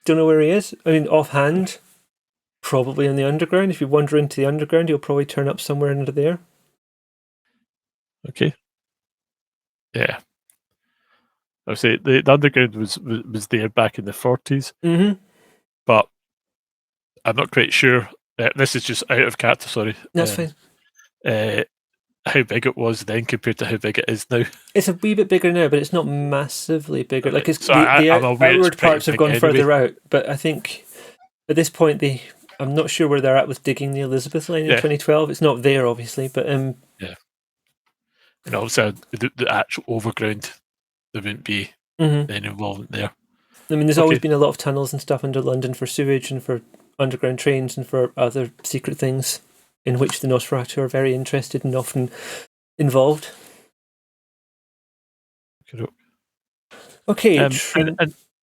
don't know where he is. I mean, offhand, probably in the underground. If you wander into the underground, he'll probably turn up somewhere under there. Okay. Yeah. I would say the underground was there back in the 40s. Mm-hmm. But I'm not quite sure. This is just out of character, sorry. That's fine. How big it was then compared to how big it is now. It's a wee bit bigger now, but it's not massively bigger. Okay. It's the outward parts have gone anyway. further out, but I think at this point I'm not sure where they're at with digging the Elizabeth line in 2012. It's not there, obviously, but yeah. And also the actual overground, there wouldn't be any involvement there. I mean, there's always been a lot of tunnels and stuff under London for sewage and for underground trains and for other secret things in which the Nosferatu are very interested and often involved. Okay.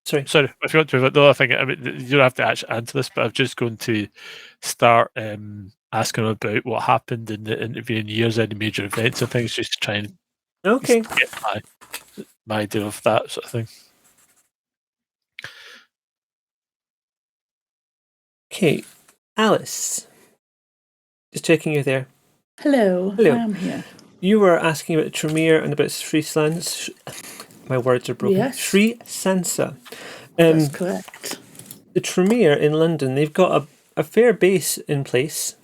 Sorry, I forgot to. The other thing, I mean, you don't have to actually answer this, but I'm just going to start asking about what happened in the intervening years, any major events and things, just to try and get my idea of that sort of thing. Okay, Alice. Just checking you're there. Hello. I am here. You were asking about Tremere and about Sri Sansa. My words are broken. Yes. Sri Sansa. That's correct. The Tremere in London, they've got a fair base in place.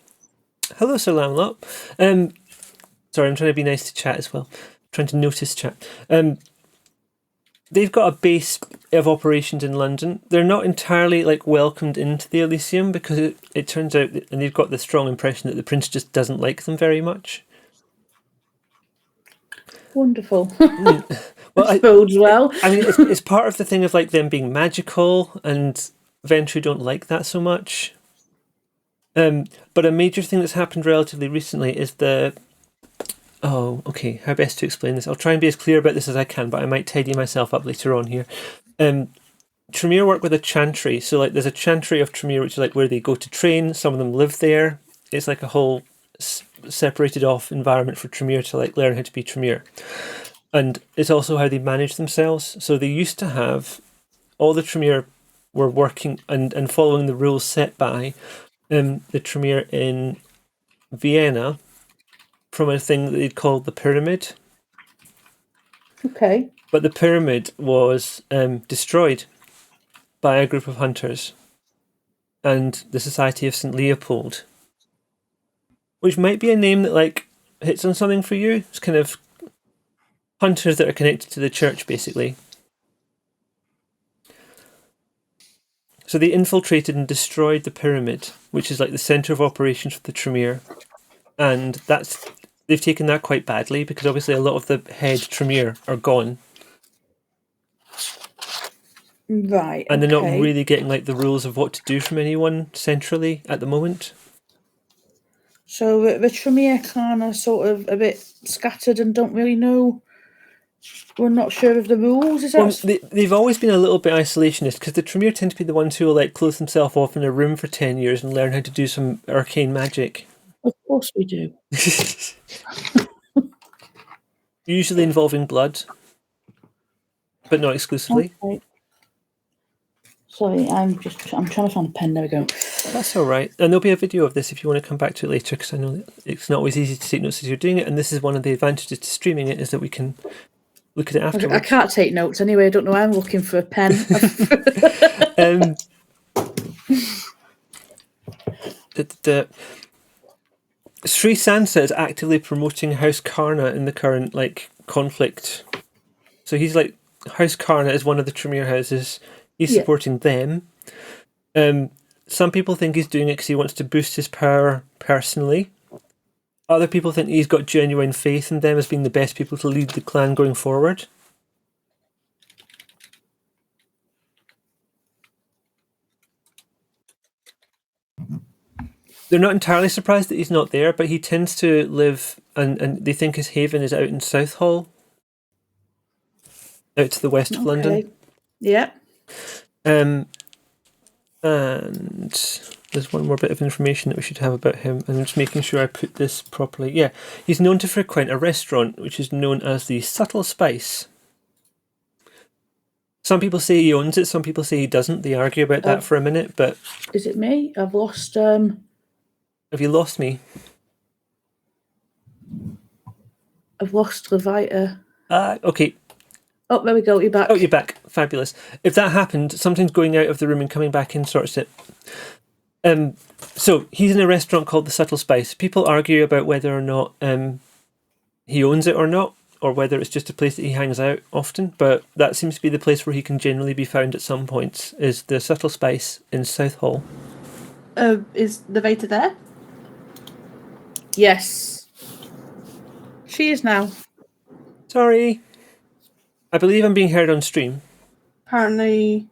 Hello, Sir Lamlop. Sorry, I'm trying to be nice to chat as well. Trying to notice chat. They've got a base of operations in London. They're not entirely welcomed into the Elysium because it turns out, and they've got the strong impression that the prince just doesn't like them very much. Wonderful. Well, Well, That bodes well. I mean, it's part of the thing of like them being magical, and Ventry don't like that so much. But a major thing that's happened relatively recently is oh, okay, how best to explain this? I'll try and be as clear about this as I can, but I might tidy myself up later on here. Tremere work with a chantry, so like there's a chantry of Tremere, which is like where they go to train. Some of them live there. It's like a whole separated off environment for Tremere to like learn how to be Tremere. And it's also how they manage themselves. So they used to have all the Tremere were working and following the rules set by the Tremere in Vienna from a thing that they'd called the pyramid. Okay. But the pyramid was destroyed by a group of hunters and the Society of St. Leopold, which might be a name that like hits on something for you. It's kind of hunters that are connected to the church, basically. So they infiltrated and destroyed the pyramid, which is like the centre of operations for the Tremere, and they've taken that quite badly because obviously a lot of the head Tremere are gone. Right. And they're not okay. really getting like the rules of what to do from anyone centrally at the moment. So the Tremere clan are sort of a bit scattered and don't really know. We're not sure of the rules. Is that? Well, they've always been a little bit isolationist because the Tremere tend to be the ones who will like close themselves off in a room for 10 years and learn how to do some arcane magic. Of course we do. Usually involving blood, but not exclusively. Okay. Sorry, I'm trying to find a pen. There we go. That's all right. And there'll be a video of this if you want to come back to it later, because I know that it's not always easy to take notes as you're doing it. And this is one of the advantages to streaming it, is that we can look at it afterwards. I can't take notes anyway. I don't know why I'm looking for a pen. Sri Sansa is actively promoting House Karna in the current like conflict. So he's like, House Karna is one of the Tremere houses. He's supporting them. Some people think he's doing it because he wants to boost his power personally. Other people think he's got genuine faith in them as being the best people to lead the clan going forward. They're not entirely surprised that he's not there, but he tends to live, and they think his haven is out in Southall, out to the west of London. Yeah. And there's one more bit of information that we should have about him, and I'm just making sure I put this properly. Yeah, he's known to frequent a restaurant which is known as the Subtle Spice. Some people say he owns it, some people say he doesn't. They argue about that for a minute, but... Is it me? I've lost... Have you lost me? I've lost Lavaita. Okay. Oh, there we go. You're back. Oh, you're back. Fabulous. If that happened, sometimes going out of the room and coming back in sorts it. So he's in a restaurant called the Subtle Spice. People argue about whether or not he owns it or not, or whether it's just a place that he hangs out often. But that seems to be the place where he can generally be found at some points, is the Subtle Spice in Southall. Is Lavaita there? Yes. She is now. Sorry. I believe I'm being heard on stream. Apparently.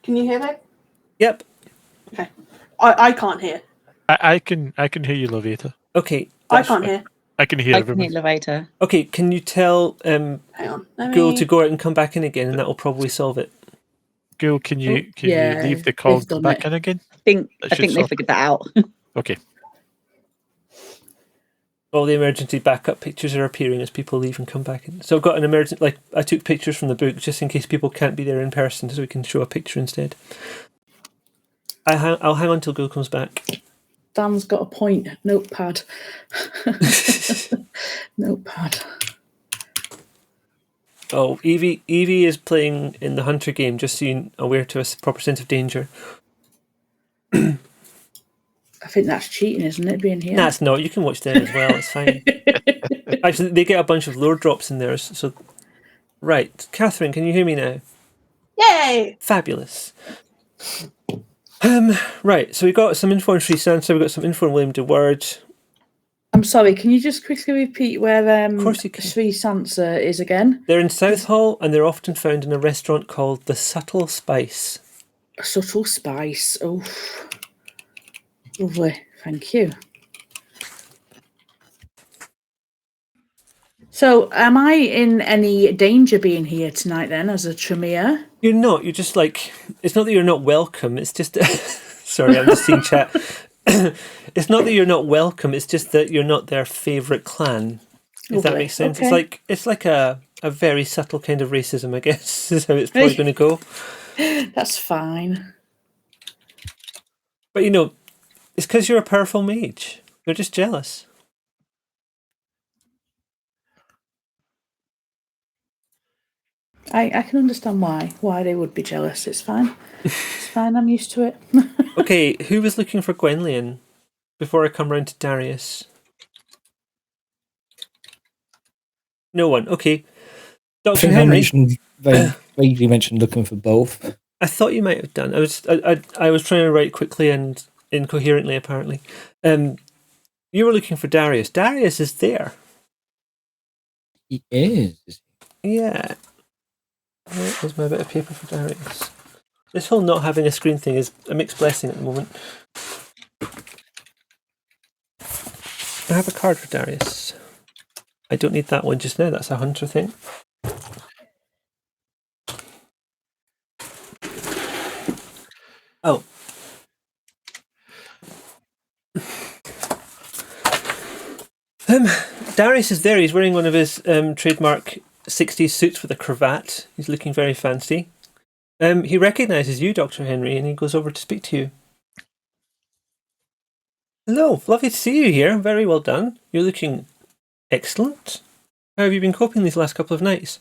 Can you hear me? Yep. Okay. I can't hear. I can hear you, Lavaita. Okay. I can't hear. I can hear I can everyone. hear Lavaita. Okay, can you tell Hang on. Ghoul to go out and come back in again, and that will probably solve it. Ghoul, can you yeah, leave the call and they've come done back it. in again? I That think should they solve figured that out. Okay. All the emergency backup pictures are appearing as people leave and come back in. So I've got an emergency, like I took pictures from the book just in case people can't be there in person, so we can show a picture instead. I'll hang on till Ghoul comes back. Dan's got a point. Notepad. Notepad. Oh, Evie is playing in the Hunter game, just so you're aware to a proper sense of danger. I think that's cheating, isn't it, being here? Nah, it's not. You can watch them as well. It's fine. Actually, they get a bunch of lore drops in there. So, right, Catherine, can you hear me now? Yay! Fabulous. Right, so we got some info on Sri Sansa. We got some info on William de Ward. I'm sorry, can you just quickly repeat where course you can. Sri Sansa is again? They're in South Hall, and they're often found in a restaurant called The Subtle Spice. A subtle spice. Oh, lovely. Thank you. So, am I in any danger being here tonight then as a Tremere? You're not. You're just like... It's not that you're not welcome. It's just... Sorry, I'm just seeing chat. It's not that you're not welcome. It's just that you're not their favourite clan. If that Lovely. makes sense. Okay. It's like a very subtle kind of racism, I guess, is how it's probably going to go. That's fine. But, it's because you're a powerful mage. They're just jealous. I can understand why they would be jealous. It's fine. It's fine. I'm used to it. Okay, who was looking for Gwenllian before I come round to Darius? No one. Okay. I Dr. think Henry. vaguely mentioned looking for both. I thought you might have done. I was trying to write quickly and incoherently, apparently. You were looking for Darius. Darius is there. He is. Yeah. Where's my bit of paper for Darius? This whole not having a screen thing is a mixed blessing at the moment. I have a card for Darius. I don't need that one just now. That's a hunter thing. Oh. Darius is there. He's wearing one of his trademark 60s suits with a cravat. He's looking very fancy. He recognises you, Dr. Henry, and he goes over to speak to you. Hello, lovely to see you here. Very well done. You're looking excellent. How have you been coping these last couple of nights?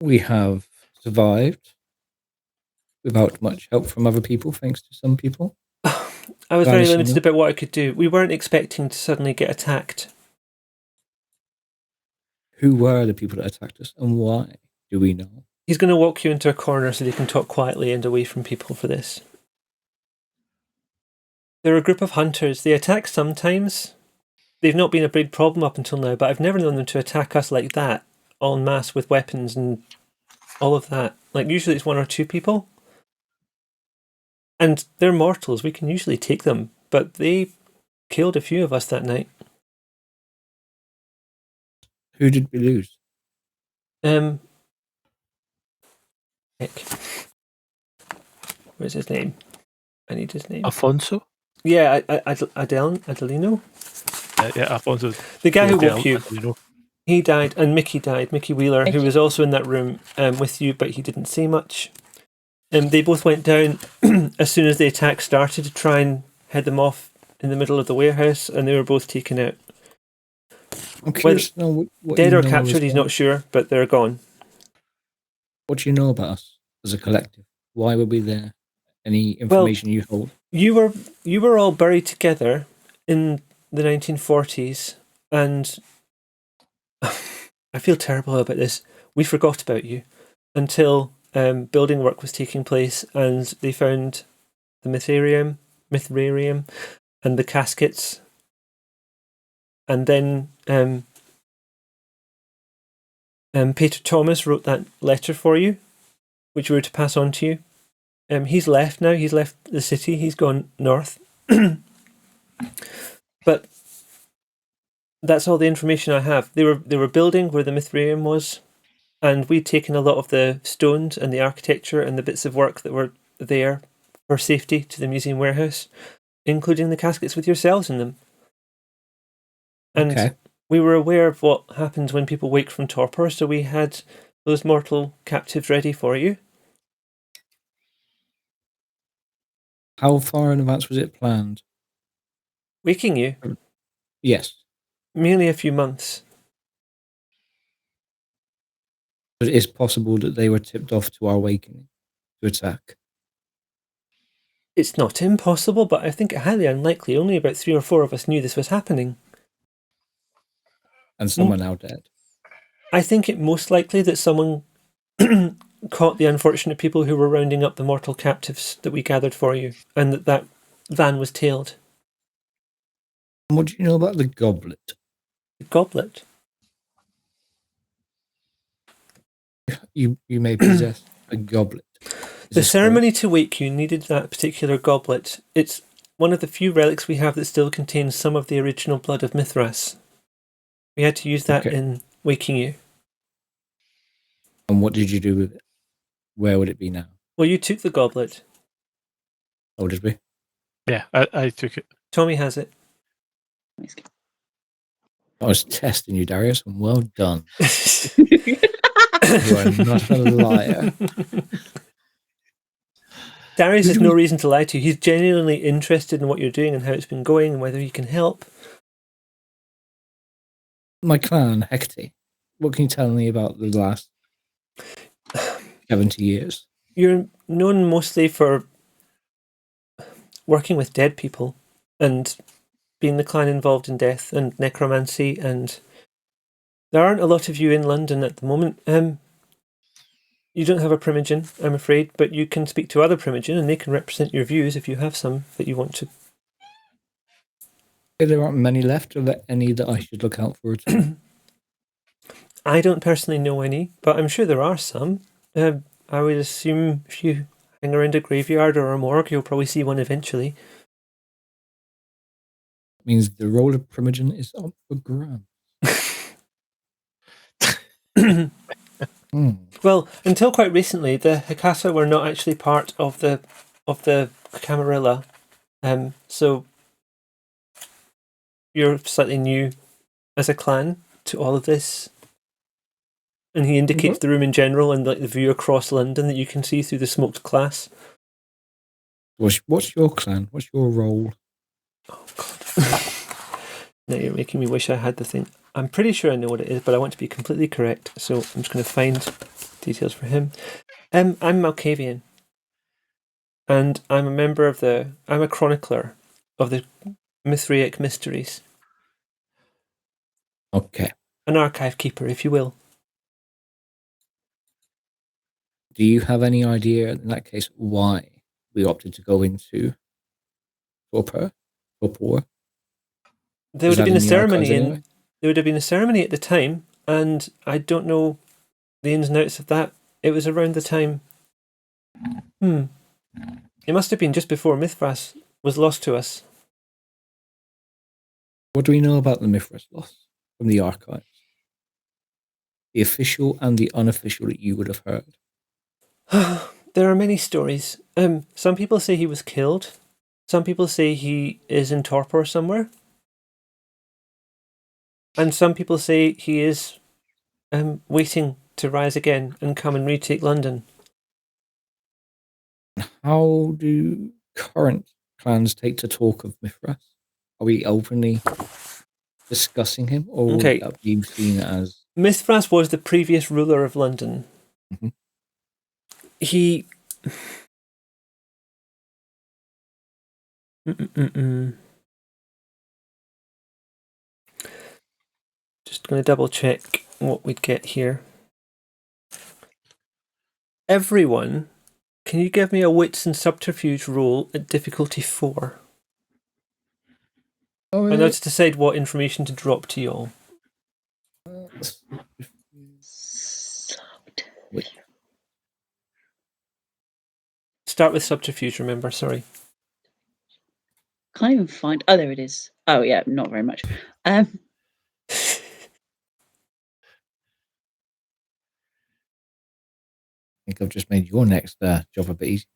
We have survived without much help from other people, thanks to some people. I was very limited about what I could do. We weren't expecting to suddenly get attacked. Who were the people that attacked us and why? Do we know? He's going to walk you into a corner so they can talk quietly and away from people for this. They're a group of hunters. They attack sometimes. They've not been a big problem up until now, but I've never known them to attack us like that, en masse with weapons and all of that. Like, usually it's one or two people. And they're mortals. We can usually take them, but they killed a few of us that night. Who did we lose? Heck. Where's his name? I need his name. Alfonso? Yeah, Adelino? Yeah, Alfonso. The guy who woke you. Adelino. He died, and Mickey died. Mickey Wheeler, who was also in that room with you, but he didn't say much. They both went down as soon as the attack started to try and head them off in the middle of the warehouse, and they were both taken out. I'm curious to know what Dead you or know captured, as he's well. not sure, but they're gone. What do you know about us as a collective? Why were we there? Any information you hold? You were all buried together in the 1940s, and I feel terrible about this. We forgot about you until building work was taking place, and they found the Mithrarium, and the caskets, and then Peter Thomas wrote that letter for you, which we were to pass on to you. He's left now. He's left the city. He's gone north. But that's all the information I have. They were building where the Mithrarium was, and we'd taken a lot of the stones and the architecture and the bits of work that were there for safety to the museum warehouse, including the caskets with yourselves in them. And we were aware of what happens when people wake from torpor, so we had those mortal captives ready for you. How far in advance was it planned? Waking you? Yes. Merely a few months. But it is possible that they were tipped off to our awakening to attack. It's not impossible, but I think it highly unlikely. Only about 3 or 4 of us knew this was happening. And some are now dead. I think it most likely that someone caught the unfortunate people who were rounding up the mortal captives that we gathered for you, and that van was tailed. And what do you know about the goblet? The goblet. You may possess a goblet. The ceremony to wake you needed that particular goblet. It's one of the few relics we have that still contains some of the original blood of Mithras. We had to use that in waking you. And what did you do with it? Where would it be now? Well, you took the goblet. Oh, did we? Yeah, I took it. Tommy has it. I was testing you, Darius, and well done. You are not a liar. Darius has no reason to lie to you. He's genuinely interested in what you're doing and how it's been going and whether he can help. My clan, Hecate. What can you tell me about the last 70 years? You're known mostly for working with dead people and being the clan involved in death and necromancy, and there aren't a lot of you in London at the moment. You don't have a primogen, I'm afraid, but you can speak to other primogen and they can represent your views if you have some that you want to. There aren't many left. Are there any that I should look out for at all? I don't personally know any, but I'm sure there are some. I would assume if you hang around a graveyard or a morgue, you'll probably see one eventually. Means the role of primogen is up for grabs. Well, until quite recently, the Hikasa were not actually part of the Camarilla, so you're slightly new as a clan to all of this. And he indicates the room in general and like the view across London that you can see through the smoked glass. What's your clan? What's your role? Oh, God. Now you're making me wish I had the thing. I'm pretty sure I know what it is, but I want to be completely correct, so I'm just going to find details for him. I'm Malkavian. And I'm a member of I'm a chronicler of the Mithraic Mysteries. Okay. An archive keeper, if you will. Do you have any idea, in that case, why we opted to go into Torpor? There would have been a ceremony there would have been a ceremony at the time, and I don't know the ins and outs of that. It was around the time. It must have been just before Mithras was lost to us. What do we know about the Mithras loss from the archives? The official and the unofficial that you would have heard. There are many stories. Some people say he was killed. Some people say he is in torpor somewhere. And some people say he is waiting to rise again and come and retake London. How do current clans take to talk of Mithras? Are we openly discussing him, or would that be seen as... Mithras was the previous ruler of London. Mm-hmm. He... Just going to double check what we'd get here. Everyone, can you give me a wits and subterfuge roll at difficulty 4? And that's to decide what information to drop to y'all. Start with subterfuge, remember, sorry. Can't even find... Oh, there it is. Oh, yeah, not very much. I think I've just made your next job a bit easy.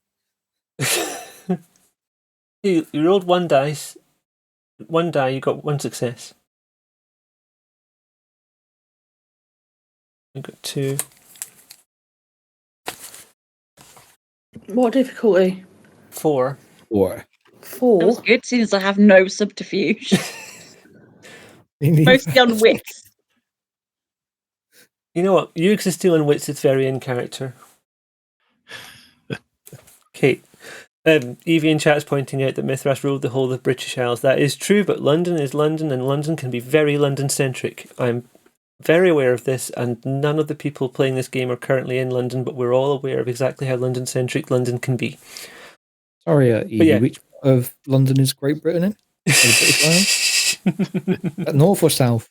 You rolled 1 dice. 1 die, you got 1 success. You got 2. What difficulty? 4. 4. That was good, since I have no subterfuge. Mostly on wits. You know what? You existing on wits is very in character. Kate. Evie in chat is pointing out that Mithras ruled the whole of the British Isles. That is true, but London is London, and London can be very London-centric. I'm very aware of this, and none of the people playing this game are currently in London, but we're all aware of exactly how London-centric London can be. Sorry, Evie, which part of London is Great Britain in? The British Isles? North or south?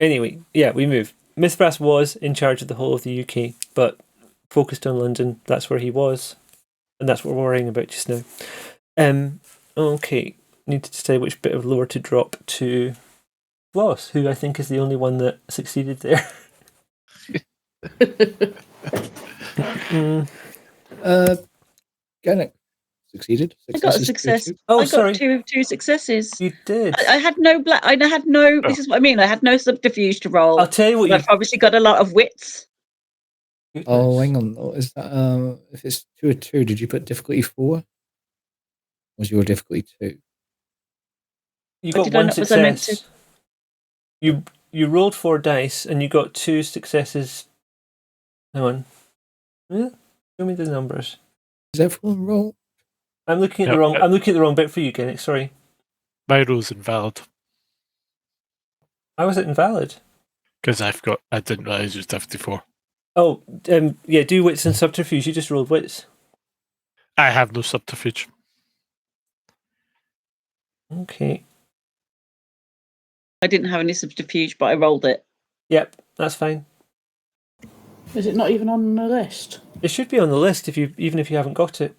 Anyway, yeah, we move. Mithras was in charge of the whole of the UK, but focused on London. That's where he was, and that's what we're worrying about just now. Okay, need to decide which bit of lore to drop to Floss, who I think is the only one that succeeded there. Genek succeeded. I got a Successes, success. 2-2. Oh, I got sorry. two successes. You did. I had no black. I had no. This is what I mean. I had no subterfuge to roll. I'll tell you what But I've obviously got a lot of wits. Oh, hang on. Oh, is that if it's 2 or 2? Did you put difficulty 4? Was your difficulty 2? You But got did I one not- was I meant success. You rolled 4 dice and you got 2 successes. Hang on. Show me the numbers. Is everyone roll? I'm looking at the Yep, wrong. yep. I'm looking at the wrong bit for you, Genek. Sorry. My roll's invalid How was it invalid? because I didn't realise it was 54. Oh, yeah. Do wits and subterfuge. You just rolled wits. I have no subterfuge. Okay. I didn't have any subterfuge, but I rolled it. Yep, that's fine. Is it not even on the list? It should be on the list even if you haven't got it.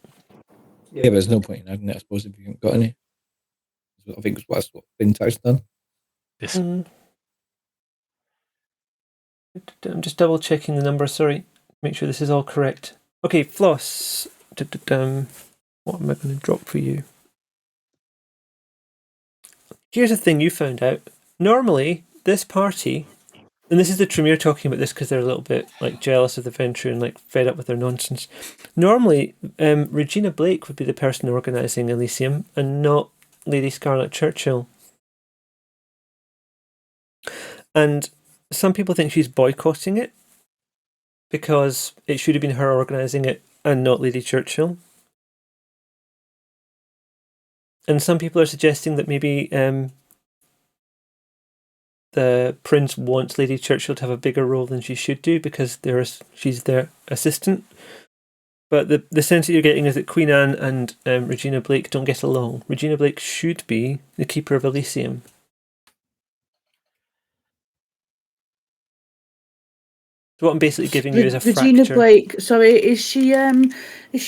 Yeah, but there's no point in adding it, I suppose, if you haven't got any. I think that's what Bintak's done. Yes. I'm just double checking the number. Sorry, make sure this is all correct. Okay, Floss. What am I going to drop for you? Here's a thing you found out. Normally, this party, and this is the Tremere talking about this because they're a little bit like jealous of the venture and like fed up with their nonsense. Normally, Regina Blake would be the person organising Elysium and not Lady Scarlet Churchill. And some people think she's boycotting it because it should have been her organising it and not Lady Churchill. And some people are suggesting that maybe the Prince wants Lady Churchill to have a bigger role than she should do because she's their assistant. But the sense that you're getting is that Queen Anne and Regina Blake don't get along. Regina Blake should be the Keeper of Elysium. So what I'm basically giving you is a Regina fracture. Blake. Sorry, is she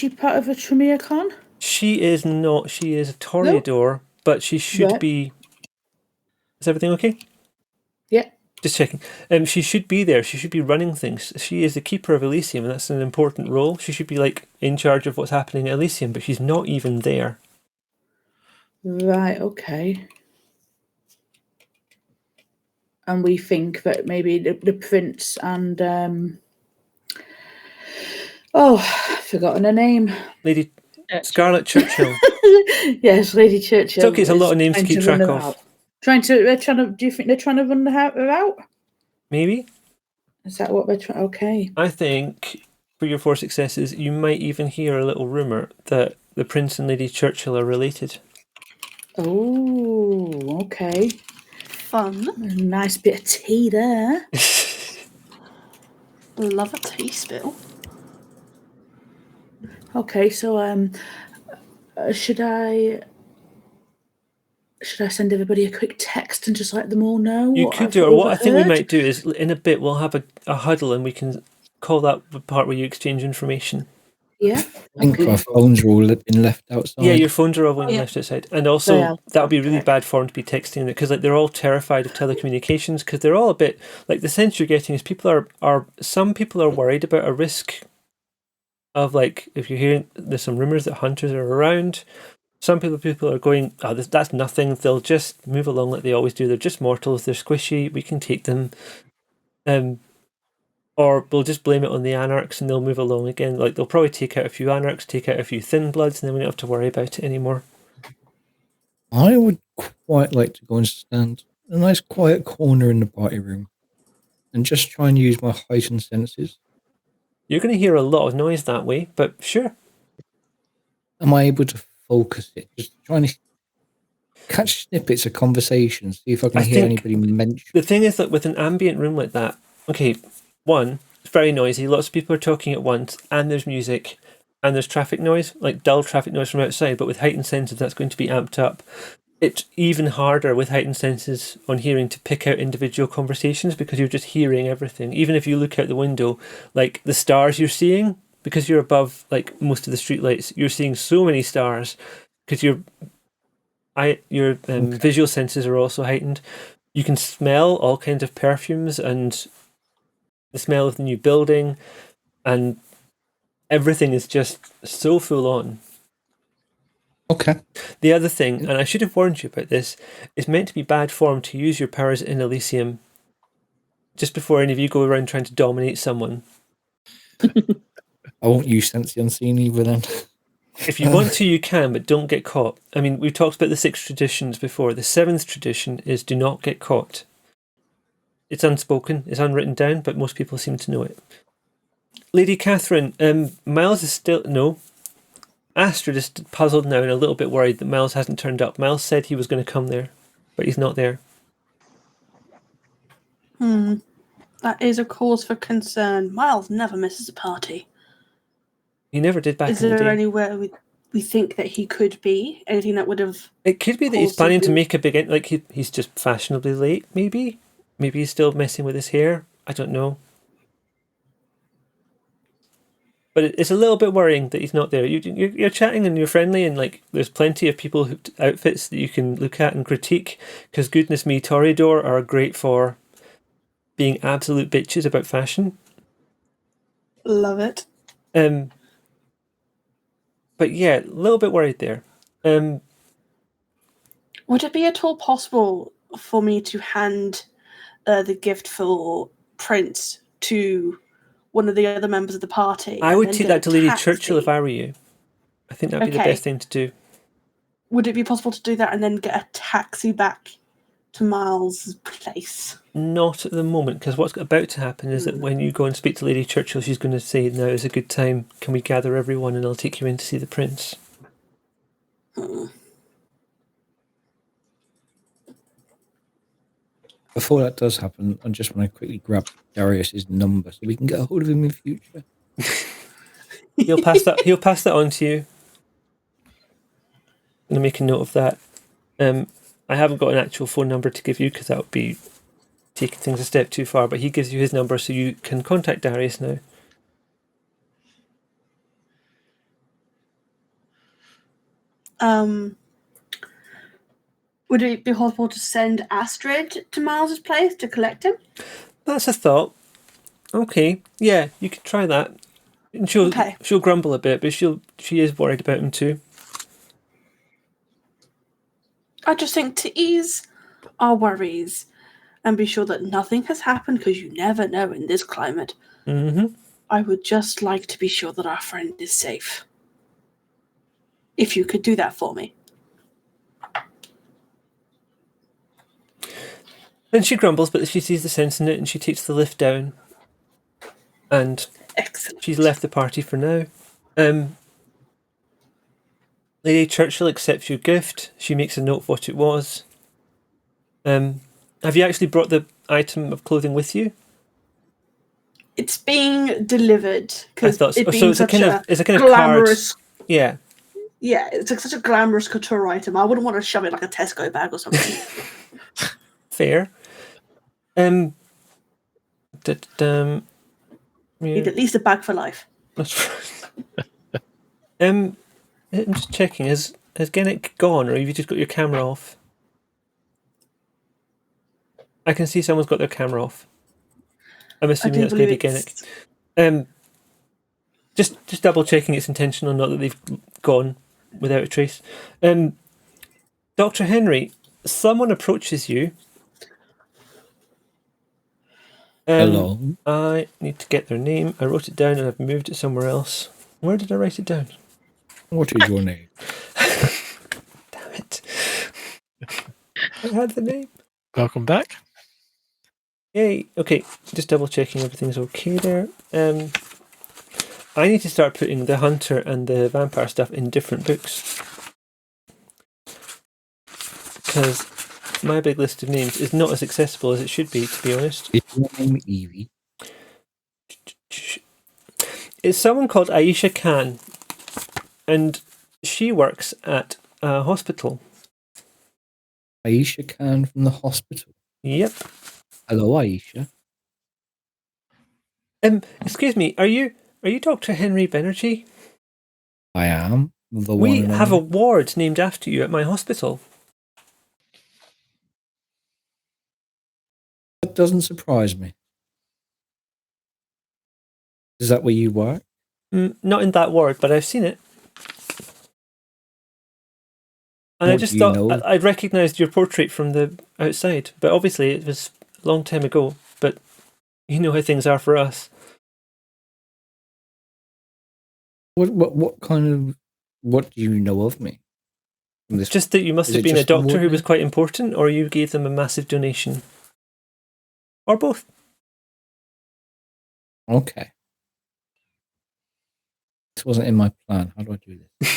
part of a Tremere clan? She is not. She is a Toreador, but she should Right. be. Is everything okay? Yeah. Just checking. She should be there. She should be running things. She is the Keeper of Elysium, and that's an important role. She should be like in charge of what's happening at Elysium, but she's not even there. Right. Okay. And we think that maybe the Prince and I've forgotten her name. Lady Scarlet Churchill. Yes, Lady Churchill. It's okay. It's a lot of is names to trying keep run track her of. out. Do you think they're trying to run her out? Maybe. Is that what they're trying? Okay. I think for your 4 successes, you might even hear a little rumor that the Prince and Lady Churchill are related. Oh, okay. Fun. A nice bit of tea there. Love a tea spill. Okay, so should I send everybody a quick text and just let them all know? You what could I've do, or what I think we overheard? might do is in a bit we'll have a huddle and we can call that the part where you exchange information. Yeah. I think our phones are all been left outside. Yeah, your phones are all being yeah. left outside, and also Yeah. that would be really bad form to be texting it because like they're all terrified of telecommunications because they're all a bit like the sense you're getting is people are some people are worried about a risk of like if you're hearing there's some rumors that hunters are around. Some people are going, oh, that's nothing. They'll just move along like they always do. They're just mortals. They're squishy. We can take them. Or we'll just blame it on the anarchs and they'll move along again. Like they'll probably take out a few anarchs, take out a few thin bloods, and then we don't have to worry about it anymore. I would quite like to go and stand in a nice quiet corner in the party room and just try and use my heightened senses. You're going to hear a lot of noise that way, but sure. Am I able to focus it? Just trying to catch snippets of conversations, see if I can I hear think anybody mention. The thing is that with an ambient room like that, okay, one, it's very noisy. Lots of people are talking at once, and there's music, and there's traffic noise, like dull traffic noise from outside, but with heightened senses, that's going to be amped up. It's even harder with heightened senses on hearing to pick out individual conversations because you're just hearing everything. Even if you look out the window, like the stars you're seeing, because you're above like most of the streetlights, you're seeing so many stars because your visual senses are also heightened. You can smell all kinds of perfumes and the smell of the new building, and everything is just so full on. Okay. The other thing, and I should have warned you about this, it's meant to be bad form to use your powers in Elysium just before any of you go around trying to dominate someone. I won't use Sense the Unseen either then. If you want to, you can, but don't get caught. I mean, we've talked about the 6 traditions before. The 7th tradition is do not get caught. It's unspoken, it's unwritten down, but most people seem to know it. Lady Catherine, Miles is still... No. Astrid is puzzled now and a little bit worried that Miles hasn't turned up. Miles said he was going to come there, but he's not there. That is a cause for concern. Miles never misses a party. He never did back Is in the day. there anywhere we think that he could be? Anything that would have... It could be that he's planning to make a big... Like, he's just fashionably late, maybe? Maybe he's still messing with his hair. I don't know. But it's a little bit worrying that he's not there. You're chatting and you're friendly, and like there's plenty of people outfits that you can look at and critique, because goodness me, Toreador are great for being absolute bitches about fashion. Love it. But yeah, a little bit worried there. Would it be at all possible for me to hand the gift for Prince to one of the other members of the party? I would take that to Lady Churchill if I were you. I think that'd be the best thing to do. Would it be possible to do that and then get a taxi back to Miles' place? Not at the moment, because what's about to happen is that when you go and speak to Lady Churchill, she's going to say, now is a good time, can we gather everyone and I'll take you in to see the Prince. Before that does happen, I just want to quickly grab Darius's number so we can get a hold of him in future. He'll pass that on to you. I'm going to make a note of that. I haven't got an actual phone number to give you because that would be taking things a step too far, but he gives you his number so you can contact Darius now. Would it be possible to send Astrid to Miles' place to collect him? That's a thought. Okay, yeah, you could try that. And she'll grumble a bit, but she is worried about him too. I just think to ease our worries and be sure that nothing has happened, because you never know in this climate. I would just like to be sure that our friend is safe. If you could do that for me. And she grumbles, but she sees the sense in it and she takes the lift down. And Excellent. She's left the party for now. Lady Churchill accepts your gift. She makes a note of what it was. Have you actually brought the item of clothing with you? It's being delivered because it's a kind of glamorous card. Yeah. Yeah, it's like such a glamorous couture item. I wouldn't want to shove it like a Tesco bag or something. Fair. Need at least a bag for life. That's right. I'm just checking. Has Genek gone, or have you just got your camera off? I can see someone's got their camera off. I'm assuming that's Lady Genek. Just double checking it's intentional, not that they've gone without a trace. Dr. Henry, someone approaches you. Hello. I need to get their name. I wrote it down and I've moved it somewhere else. Where did I write it down? What is your name? Damn it. I had the name. Welcome back. Yay. Okay, just double checking everything's okay there. I need to start putting the hunter and the vampire stuff in different books. Because my big list of names is not as accessible as it should be, to be honest. Is your name Evie? It's someone called Aisha Khan. and she works at a hospital. Aisha Khan from the hospital. Yep. Hello, Aisha. Excuse me, are you Dr. Henry Banerjee? I am the We one and have a only. ward named after you at my hospital. That doesn't surprise me. Is that where you work? Not in that ward, but I've seen it. And I What just do you thought know? I recognised your portrait from the outside, but obviously it was a long time ago. But you know how things are for us. What do you know of me? From this- Just that you must Is have it been a just the doctor who ward was name? quite important, or you gave them a massive donation. Or both. Okay. This wasn't in my plan. How do I do this?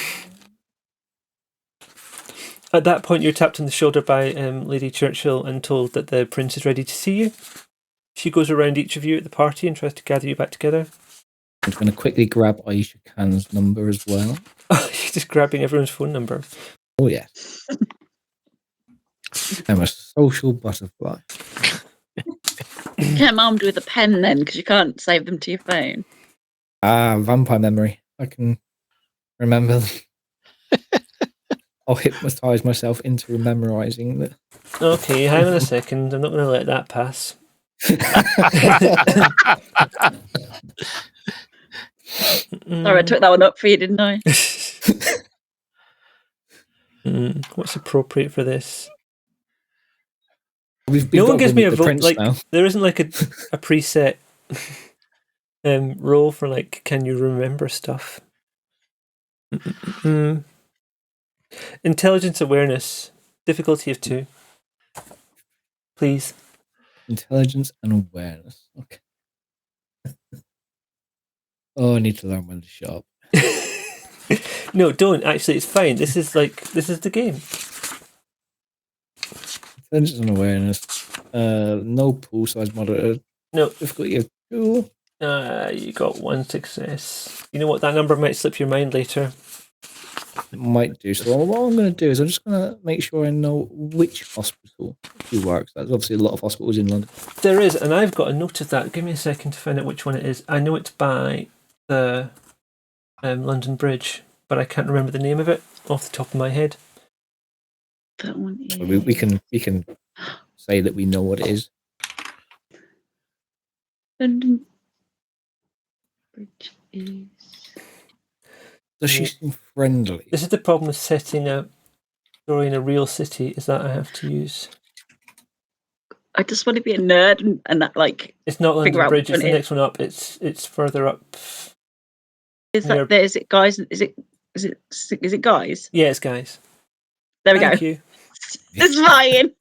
At that point, you're tapped on the shoulder by Lady Churchill and told that the prince is ready to see you. She goes around each of you at the party and tries to gather you back together. I'm going to quickly grab Aisha Khan's number as well. You're just grabbing everyone's phone number. Oh, yes. I'm a social butterfly. Get them armed with a pen then, because you can't save them to your phone. Vampire memory. I can remember them. I'll hypnotise myself into memorising that. Okay, hang on a second. I'm not going to let that pass. Sorry, I took that one up for you, didn't I? What's appropriate for this? We've No got one to gives go me meet a the vote. prince Like now. there isn't like a preset role for like, can you remember stuff? Intelligence awareness, difficulty of 2. Please. Intelligence and awareness. Okay. Oh, I need to learn when to shut up. No, don't. Actually, it's fine. This is the game. Intelligence and awareness. No pool size monitor. No, Difficulty of 2. you got 1 success. You know what? That number might slip your mind later. Might do. So what I'm going to do is I'm just going to make sure I know which hospital she works. There's obviously a lot of hospitals in London. There is, and I've got a note of that. Give me a second to find out which one it is. I know it's by the London Bridge, but I can't remember the name of it off the top of my head. That one is... So we can say that we know what it is. London Bridge is... Does she seem friendly? This is the problem with setting a story in a real city, is that I have to use... I just want to be a nerd and that, like... It's not figure London out Bridge, which it's the one it next one up. It's further up. is. That there? Is it guys? Is it guys? Yeah, it's guys. There we Thank go. you. It's fine.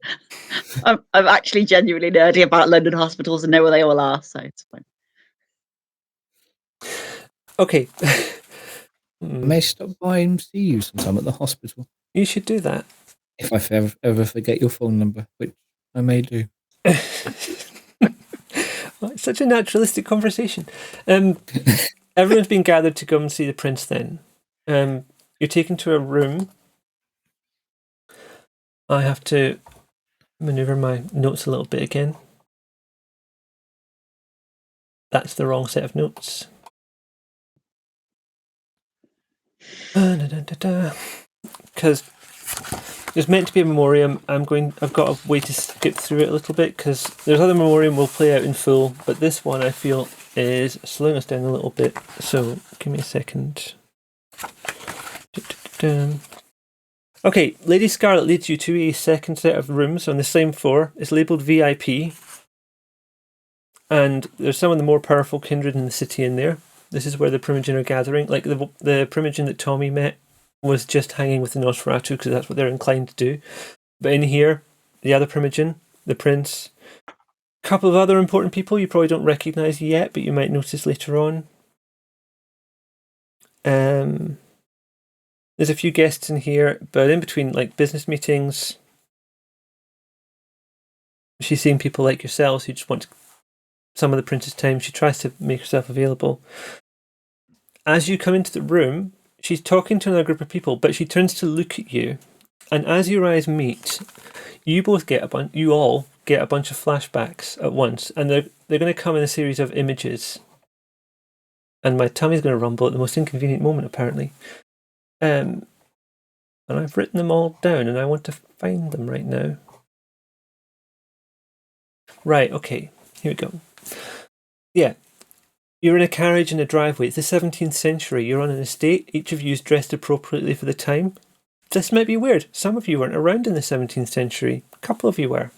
I'm actually genuinely nerdy about London hospitals and know where they all are, so it's fine. Okay. I may stop by and see you sometime at the hospital. You should do that. If I ever forget your phone number, which I may do. Well, it's such a naturalistic conversation. Everyone's been gathered to come and see the prince then. You're taken to a room. I have to maneuver my notes a little bit again. That's the wrong set of notes. Because there's meant to be a memoriam. I've got a way to skip through it a little bit because there's other memoriam we'll play out in full, but this one I feel is slowing us down a little bit. So give me a second. Okay, Lady Scarlet leads you to a second set of rooms on the same floor. It's labelled VIP. And there's some of the more powerful kindred in the city in there. This is where the Primogen are gathering. Like the Primogen that Tommy met was just hanging with the Nosferatu because that's what they're inclined to do. But in here, the other Primogen, the prince, a couple of other important people you probably don't recognise yet, but you might notice later on. There's a few guests in here, but in between like business meetings, she's seeing people like yourselves who just want some of the prince's time. She tries to make herself available. As you come into the room, she's talking to another group of people, but she turns to look at you, and as your eyes meet, you all get a bunch of flashbacks at once, and they're going to come in a series of images. And my tummy's going to rumble at the most inconvenient moment, apparently. And I've written them all down, and I want to find them right now. Right, okay, here we go. Yeah. You're in a carriage in a driveway. It's the 17th century. You're on an estate. Each of you is dressed appropriately for the time. This might be weird. Some of you weren't around in the 17th century. A couple of you were.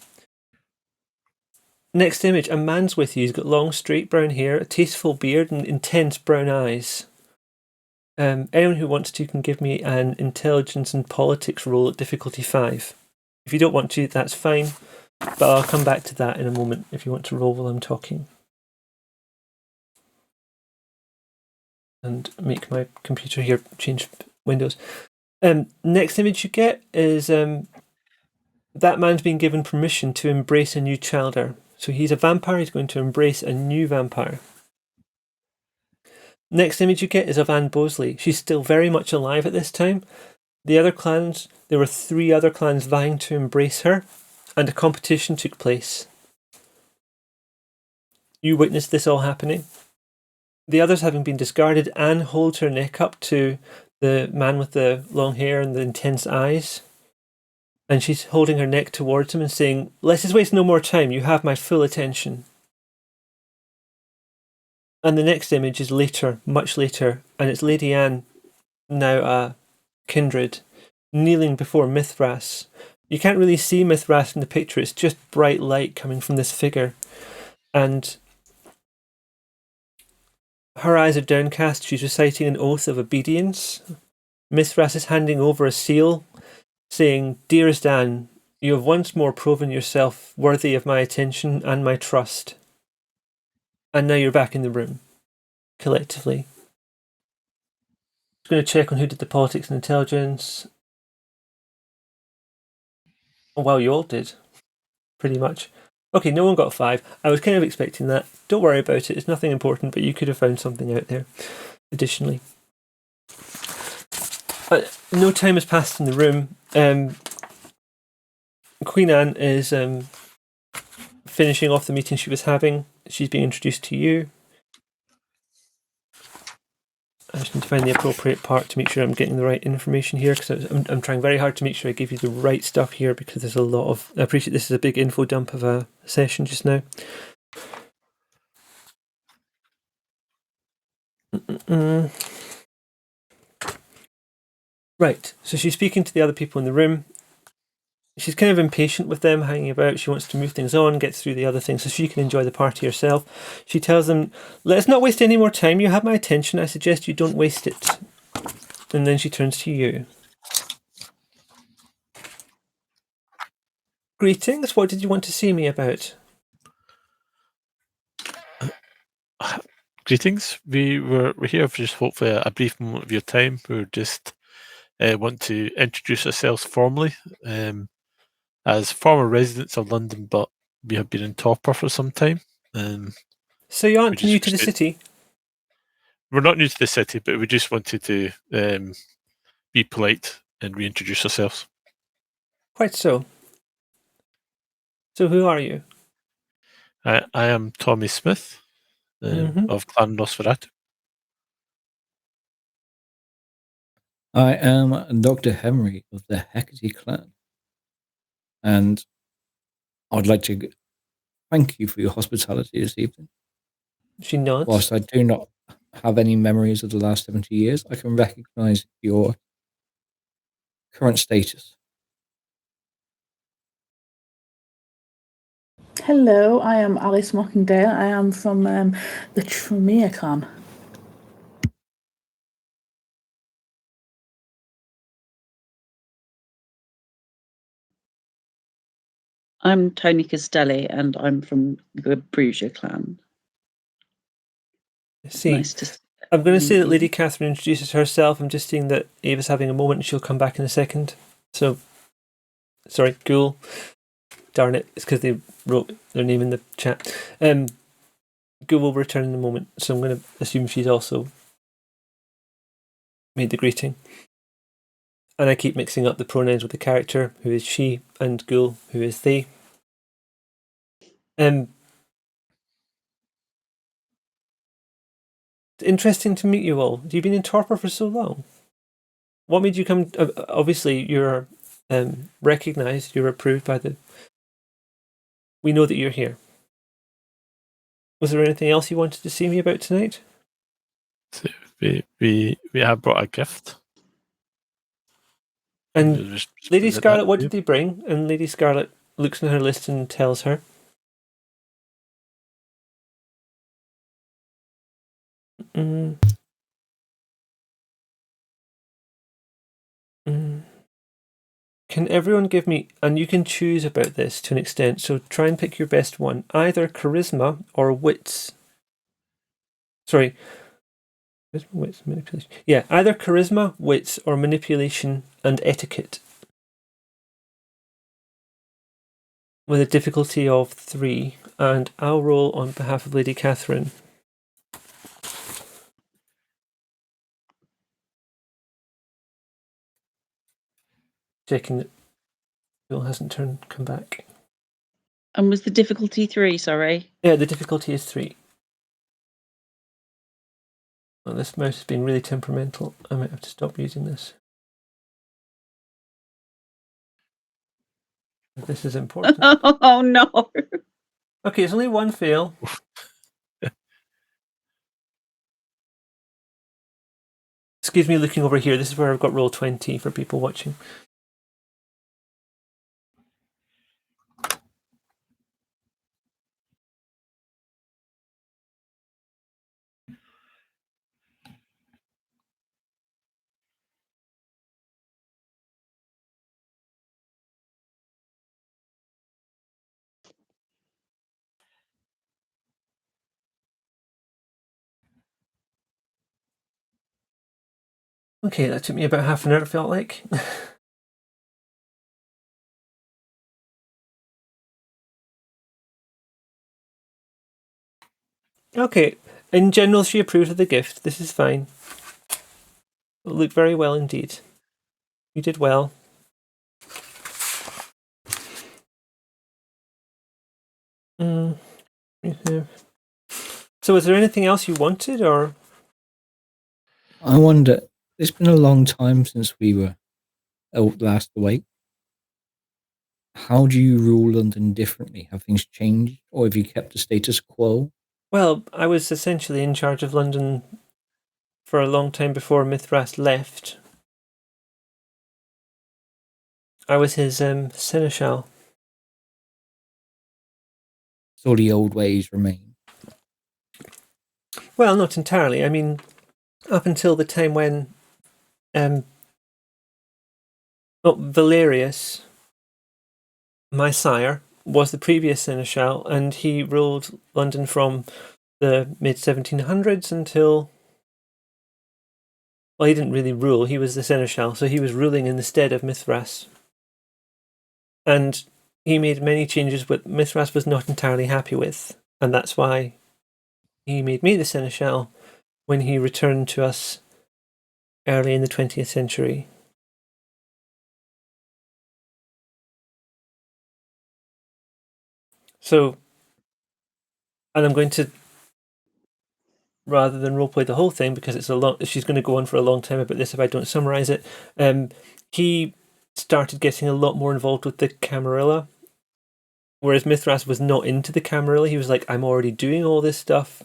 Next image, a man's with you. He's got long, straight brown hair, a tasteful beard, and intense brown eyes. Anyone who wants to can give me an intelligence and politics roll at difficulty 5. If you don't want to, that's fine. But I'll come back to that in a moment if you want to roll while I'm talking. And make my computer here change windows. Next image you get is that man's been given permission to embrace a new childer. So he's a vampire, he's going to embrace a new vampire. Next image you get is of Anne Bowesley. She's still very much alive at this time. The other clans, there were 3 other clans vying to embrace her, and a competition took place. You witnessed this all happening. The others having been discarded, Anne holds her neck up to the man with the long hair and the intense eyes. And she's holding her neck towards him and saying, "Let us waste no more time. You have my full attention." And the next image is later, much later, and it's Lady Anne, now a kindred, kneeling before Mithras. You can't really see Mithras in the picture. It's just bright light coming from this figure. And her eyes are downcast. She's reciting an oath of obedience. Mithras is handing over a seal, saying, "Dearest Anne, you have once more proven yourself worthy of my attention and my trust." And now you're back in the room, collectively. Just going to check on who did the politics and intelligence. Oh, well, you all did, pretty much. Okay, no one got 5. I was kind of expecting that. Don't worry about it. It's nothing important, but you could have found something out there additionally. No time has passed in the room. Queen Anne is finishing off the meeting she was having. She's being introduced to you. I just need to find the appropriate part to make sure I'm getting the right information here, because I'm trying very hard to make sure I give you the right stuff here, because there's a lot of... I appreciate this is a big info dump of a session just now. Right, so she's speaking to the other people in the room. She's kind of impatient with them hanging about. She wants to move things on, get through the other things so she can enjoy the party herself. She tells them, "Let us not waste any more time. You have my attention. I suggest you don't waste it." And then she turns to you. "Greetings. What did you want to see me about?" Greetings. We're here for just hopefully a brief moment of your time. We just want to introduce ourselves formally. As former residents of London, but we have been in Topper for some time. So you aren't new to the city? We're not new to the city, but we just wanted to be polite and reintroduce ourselves. Quite so. So who are you? I am Tommy Smith of Clan Nosferatu. I am Dr. Henry of the Hecate clan. And I'd like to thank you for your hospitality this evening. She nods. Whilst I do not have any memories of the last 70 years, I can recognise your current status. Hello, I am Alice Mockingdale. I am from the Tremere clan. I'm Tony Castelli, and I'm from the Bruges clan. See, Nice to I'm going to say that Lady Catherine introduces herself. I'm just seeing that Ava's having a moment and she'll come back in a second. So, sorry, Ghoul. Darn it, it's because they wrote their name in the chat. Ghoul will return in a moment, so I'm going to assume she's also made the greeting. And I keep mixing up the pronouns with the character, who is she, and Ghoul, who is they. It's interesting to meet you all. You've been in Torpor for so long. What made you come? Obviously, you're recognised. You're approved by the. We know that you're here. Was there anything else you wanted to see me about tonight? So we have brought a gift. And Just Lady present that Scarlet, to what you. did they bring? And Lady Scarlet looks in her list and tells her. Can everyone give me, and you can choose about this to an extent, so try and pick your best one. Either charisma or wits. Sorry. Charisma, wits, manipulation. Yeah, either charisma, wits, or manipulation and etiquette. With a difficulty of 3, and I'll roll on behalf of Lady Catherine. Checking that Bill hasn't come back. And was the difficulty 3, sorry? Yeah, the difficulty is 3. Well, this mouse has been really temperamental. I might have to stop using this. This is important. Oh no. Okay, it's only one fail. Excuse me looking over here. This is where I've got roll 20 for people watching. Okay, that took me about half an hour, it felt like. Okay, in general, she approved of the gift. This is fine. It looked very well indeed. You did well. So, is there anything else you wanted, or? I wonder, it's been a long time since we were last awake. How do you rule London differently? Have things changed, or have you kept the status quo? Well, I was essentially in charge of London for a long time before Mithras left. I was his seneschal. So the old ways remain. Well, not entirely. I mean, up until the time when Valerius, my sire, was the previous seneschal, and he ruled London from the mid-1700s until... Well, he didn't really rule, he was the seneschal, so he was ruling in the stead of Mithras. And he made many changes that Mithras was not entirely happy with, and that's why he made me the seneschal when he returned to us early in the 20th century. So, and I'm going to, rather than roleplay the whole thing, because it's a long, she's going to go on for a long time about this if I don't summarize it, he started getting a lot more involved with the Camarilla, whereas Mithras was not into the Camarilla. He was like, I'm already doing all this stuff.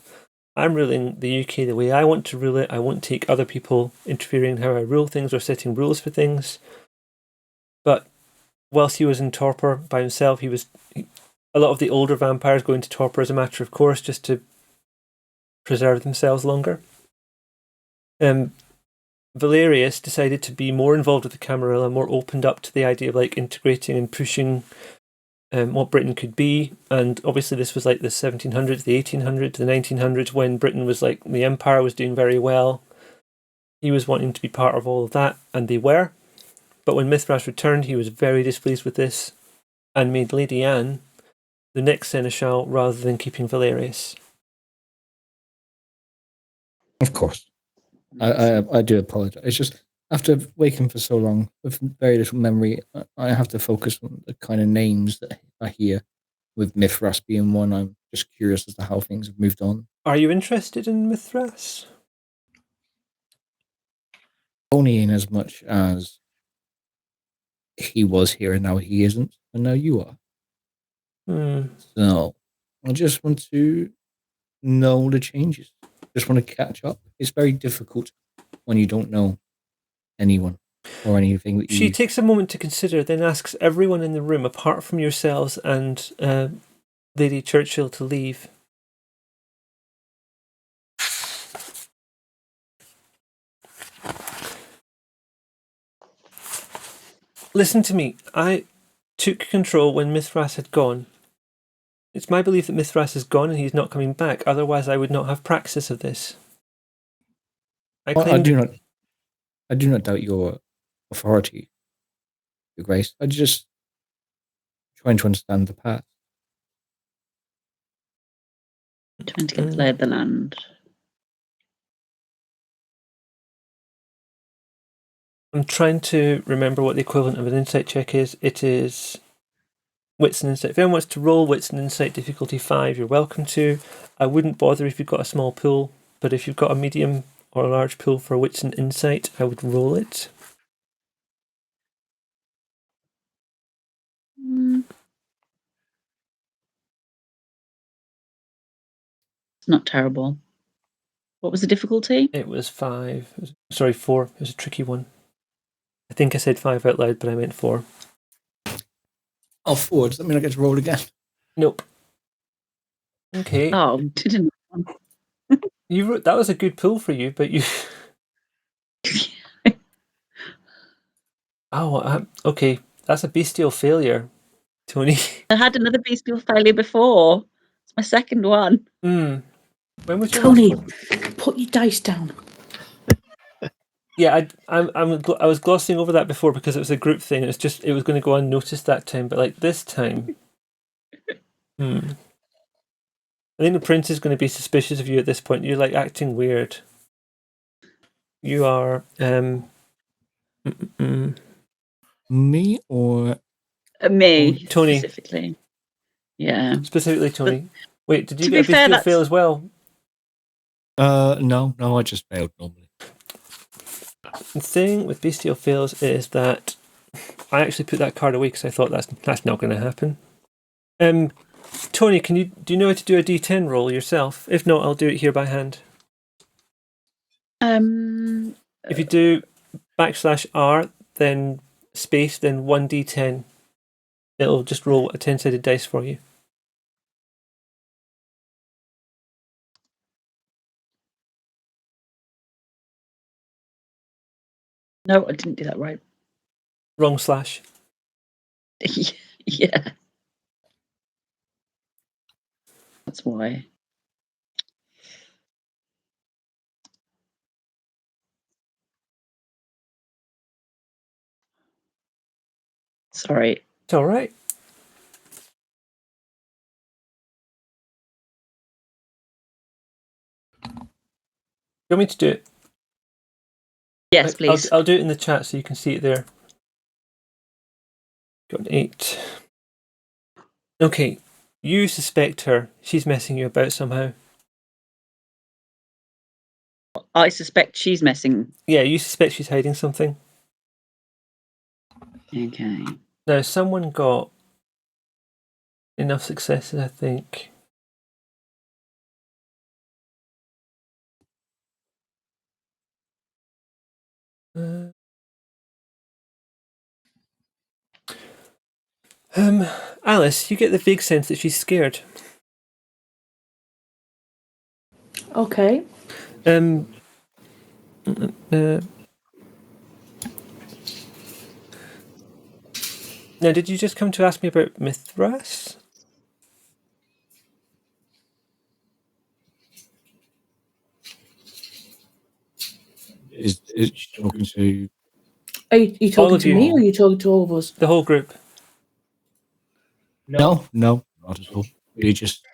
I'm ruling the UK the way I want to rule it. I won't take other people interfering in how I rule things or setting rules for things. But whilst he was in Torpor by himself, a lot of the older vampires go into Torpor as a matter of course, just to preserve themselves longer. Valerius decided to be more involved with the Camarilla, more opened up to the idea of like integrating and pushing what Britain could be. And obviously this was like the 1700s, the 1800s, the 1900s, when Britain was like, the Empire was doing very well. He was wanting to be part of all of that, and they were. But when Mithras returned, he was very displeased with this and made Lady Anne the next seneschal rather than keeping Valerius. Of course. I do apologize. It's just after waking for so long with very little memory, I have to focus on the kind of names that I hear. With Mithras being one, I'm just curious as to how things have moved on. Are you interested in Mithras? Only in as much as he was here and now he isn't, and now you are. So I just want to know the changes. Just want to catch up. It's very difficult when you don't know anyone or anything that She you... takes a moment to consider, then asks everyone in the room, apart from yourselves and Lady Churchill, to leave. Listen to me. I took control when Mithras had gone. It's my belief that Mithras is gone and he's not coming back. Otherwise, I would not have praxis of this. I do not doubt your authority, Your Grace. I just trying to understand the past. Trying to get the lay of the land. I'm trying to remember what the equivalent of an insight check is. It is Wits and Insight. If anyone wants to roll Wits and Insight difficulty 5, you're welcome to. I wouldn't bother if you've got a small pool, but if you've got a medium or a large pool for Wits and Insight, I would roll it. It's not terrible. What was the difficulty? It was 4. It was a tricky one. I think I said 5 out loud, but I meant 4. Oh, 4. Does that mean I get to roll again? Nope. Okay. Oh, didn't. You wrote, that was a good pull for you, but you... Okay. That's a bestial failure, Tony. I had another bestial failure before. It's my second one. When was your Tony, last one? put your dice down. Yeah, I was glossing over that before because it was a group thing. It was going to go unnoticed that time, but like this time, I think the prince is going to be suspicious of you at this point. You're like acting weird. You are Me or Me, Tony specifically. Yeah, specifically Tony. Wait, did you to get a be fair, bestial fail as well? no, I just failed normally. The thing with bestial fails is that I actually put that card away because I thought that's not going to happen. Tony, do you know how to do a D10 roll yourself? If not, I'll do it here by hand. If you do /R, then space, then 1d10, it'll just roll a 10-sided dice for you. no, I didn't do that right. Wrong slash. Yeah, that's why. Sorry. It's all right. You want me to do it? Yes, please. I'll do it in the chat so you can see it there. Got an 8. Okay, you suspect her. She's messing you about somehow. I suspect she's messing. Yeah, you suspect she's hiding something. Okay. Now, someone got enough successes, I think. Alice, you get the vague sense that she's scared. Okay. Now, did you just come to ask me about Mithras? Is she talking to... Are you All talking of to you. me or are you talking to all of us? The whole group. No, not at all. We just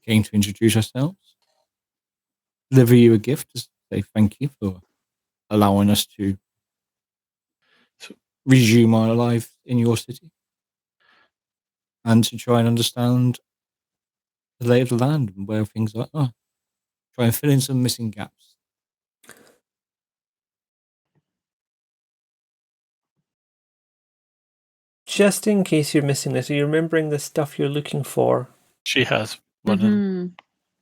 came to introduce ourselves. Deliver you a gift, as say thank you for allowing us to resume our life in your city and to try and understand the lay of the land and where things are. Try and fill in some missing gaps. Just in case you're missing this, are you remembering the stuff you're looking for? She has one. in-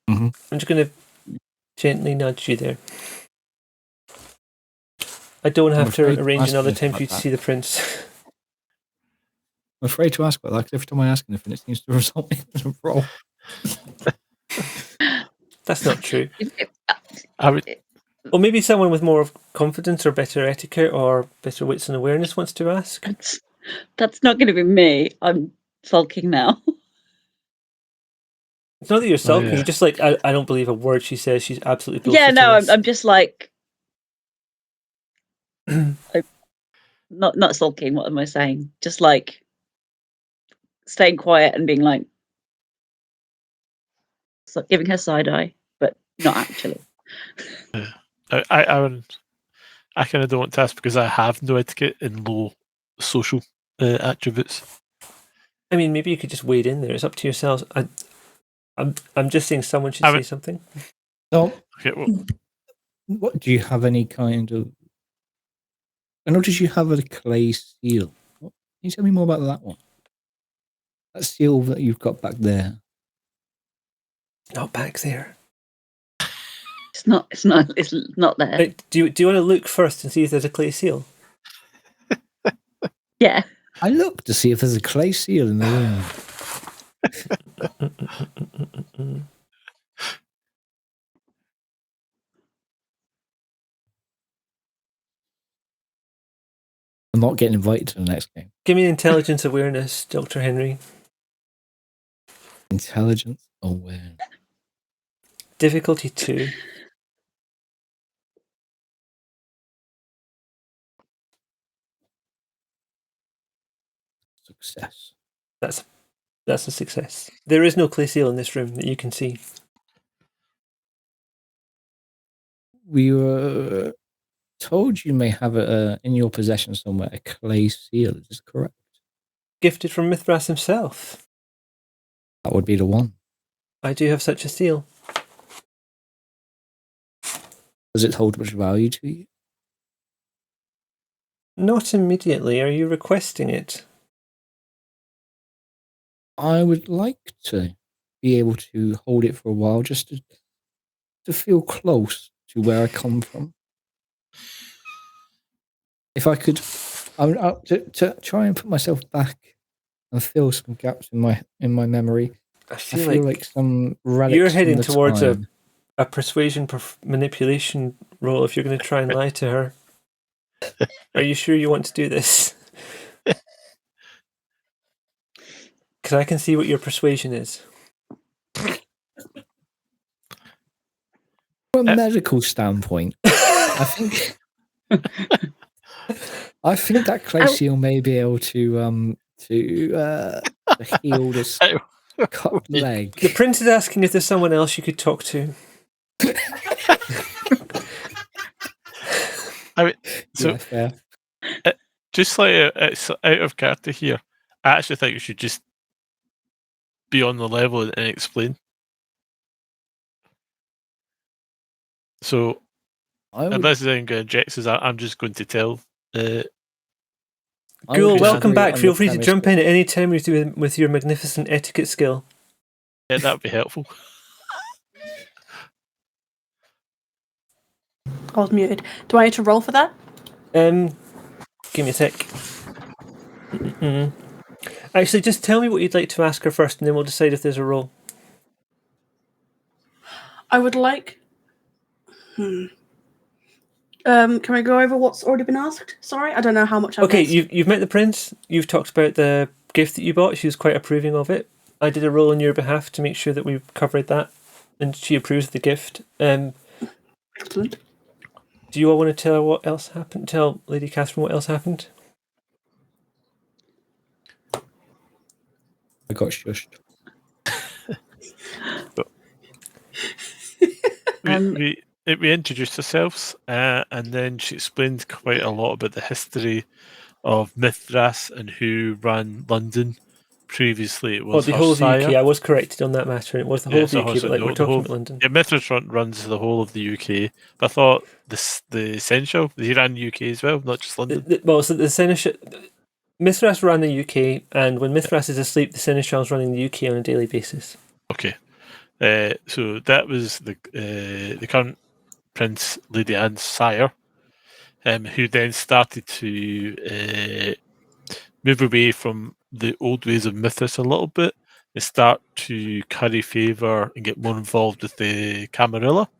Mhm. I'm just going to gently nudge you there. I don't have to afraid to arrange ask another anything time for you about to that. see the prince. I'm afraid to ask about that because every time I ask anything, it seems to result in a roll. That's not true. I would. Or maybe someone with more confidence or better etiquette or better wits and awareness wants to ask. That's not going to be me. I'm sulking now. It's not that you're sulking, yeah. you're just like, I don't believe a word she says. She's absolutely bullshitting Yeah, no, us. I'm just like not sulking. What am I saying? Just like staying quiet and being like giving her side eye, but not actually. I kind of don't want to ask because I have no etiquette and low social attributes. I mean, maybe you could just wade in there. It's up to yourselves. I'm just saying someone should say something. So, Okay, well, what do you have any kind of? I noticed you have a clay seal. Can you tell me more about that one? That seal that you've got back there. Not back there. It's not there. Right, do you want to look first and see if there's a clay seal? Yeah. I look to see if there's a clay seal in the room. I'm not getting invited to the next game. Give me intelligence awareness, Dr. Henry. Intelligence awareness. Difficulty 2. Success. That's a success. There is no clay seal in this room that you can see. We were told you may have in your possession somewhere a clay seal. Is this correct? Gifted from Mithras himself. That would be the one. I do have such a seal. Does it hold much value to you? Not immediately. Are you requesting it? I would like to be able to hold it for a while just to feel close to where I come from. If I could, to try and put myself back and fill some gaps in my memory. I I feel feel like like some relics you're from heading the towards time. a persuasion manipulation role if you're going to try and lie to her. Are you sure you want to do this? Because I can see what your persuasion is. From a medical standpoint, I think that clay seal may be able to heal this cut leg. The prince is asking if there's someone else you could talk to. I mean, so Yeah, fair. just like it's out of character here. I actually think you should just be on the level and explain. So, if this is going to inject us, I'm just going to tell. Ghoul, welcome agree back. on Feel the free to premise jump that- in at any time with your magnificent etiquette skill. Yeah, that would be helpful. I was muted. Do I need to roll for that? Give me a sec. Actually, just tell me what you'd like to ask her first, and then we'll decide if there's a roll. I would like. Can we go over what's already been asked? Sorry, I don't know how much I've Okay, missed. you've met the prince. You've talked about the gift that you bought. She was quite approving of it. I did a roll on your behalf to make sure that we covered that, and she approves of the gift. Excellent. Do you all want to tell her what else happened? Tell Lady Catherine what else happened? I got shushed. We we introduced ourselves, and then she explained quite a lot about the history of Mithras and who ran London. Previously, it Well, was the her whole of the sire. UK. I was corrected on that matter. It was the whole of the so UK, but like we're talking about London. Yeah, Mithras runs the whole of the UK. But I thought the essential, he ran the UK as well, not just London. So the Seneschal, Mithras ran the UK, and when Mithras is asleep, the Seneschal's running the UK on a daily basis. Okay. So that was the current Prince Lady Anne's sire, who then started to move away from the old ways of Mithras a little bit and start to curry favour and get more involved with the Camarilla.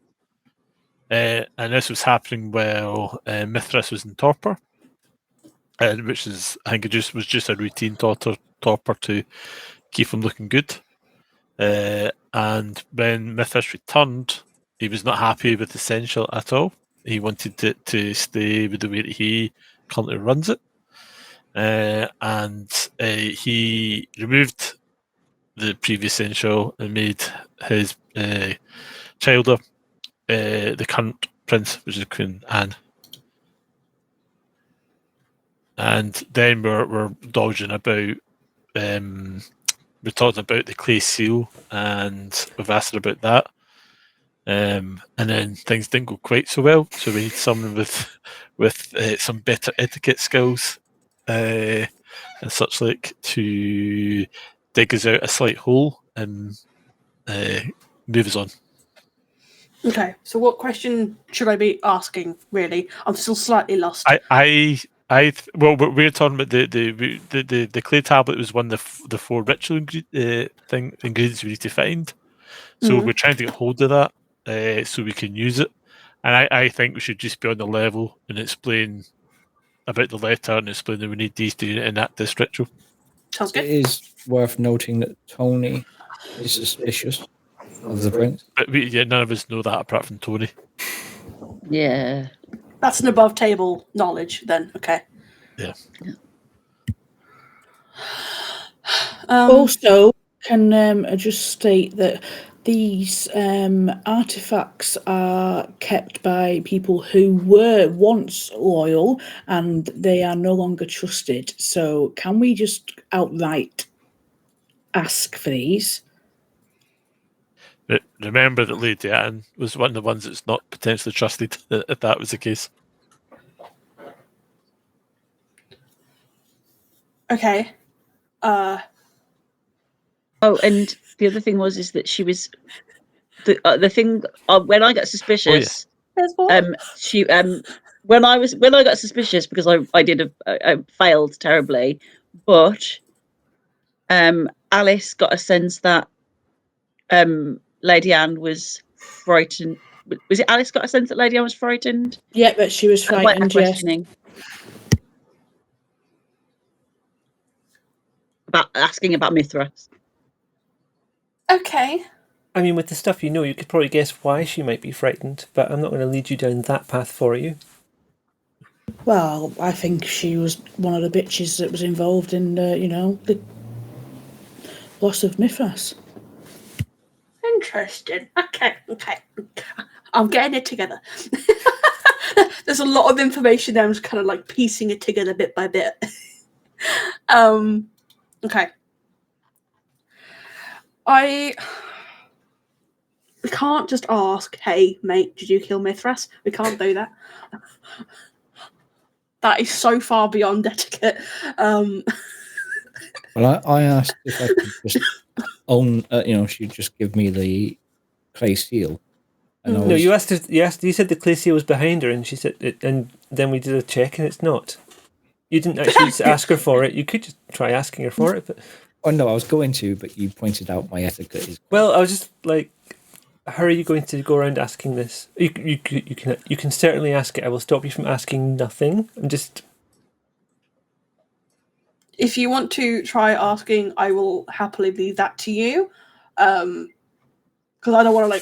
And this was happening while Mithras was in torpor, which is, I think, it was just a routine torpor to keep him looking good. And when Mithras returned, he was not happy with Essential at all. He wanted it to stay with the way that he currently runs it. And he removed the previous Essential and made his child the current prince, which is Queen Anne. And then we're dodging about. We're talking about the clay seal, and we've asked her about that. And then things didn't go quite so well, so we need someone with some better etiquette skills and such like to dig us out a slight hole and move us on. Okay, so what question should I be asking? Really, I'm still slightly lost. Well, we're talking about the clay tablet was one of the 4 ritual ingredients we need to find. So we're trying to get hold of that so we can use it. And I think we should just be on the level and explain about the letter and explain that we need these to enact this ritual. Sounds It good. is worth noting that Tony is suspicious of the prince. But none of us know that apart from Tony. Yeah. That's an above table knowledge then. Okay. Yeah. Also, can I just state that these artifacts are kept by people who were once loyal and they are no longer trusted. So can we just outright ask for these? Remember that Lady Anne was one of the ones that's not potentially trusted, if that was the case. Okay. Oh, and the other thing is that she was the thing when I got suspicious. She when I got suspicious because I failed terribly, but Alice got a sense that Lady Anne was frightened. Was it Alice got a sense that Lady Anne was frightened? Yeah, but she was frightened. Yes. Questioning. About asking about Mithras. Okay. I mean, with the stuff you know, you could probably guess why she might be frightened, but I'm not going to lead you down that path for you. Well, I think she was one of the bitches that was involved in, the loss of Mithras. Interesting. Okay. I'm getting it together. There's a lot of information there. I'm just kind of like piecing it together bit by bit. Okay. We can't just ask, hey, mate, did you kill Mithras? We can't do that. That is so far beyond etiquette. Well, I asked if I could just own, she'd just give me the clay seal. And No, you asked. You said the clay seal was behind her, and she said it, and then we did a check, and it's not. You didn't actually ask her for it. You could just try asking her for it, but. Oh no, I was going to, but you pointed out my etiquette is. Well, I was just like, how are you going to go around asking this? You can certainly ask it. I will stop you from asking nothing. I'm just. If you want to try asking, I will happily leave that to you, because I don't want to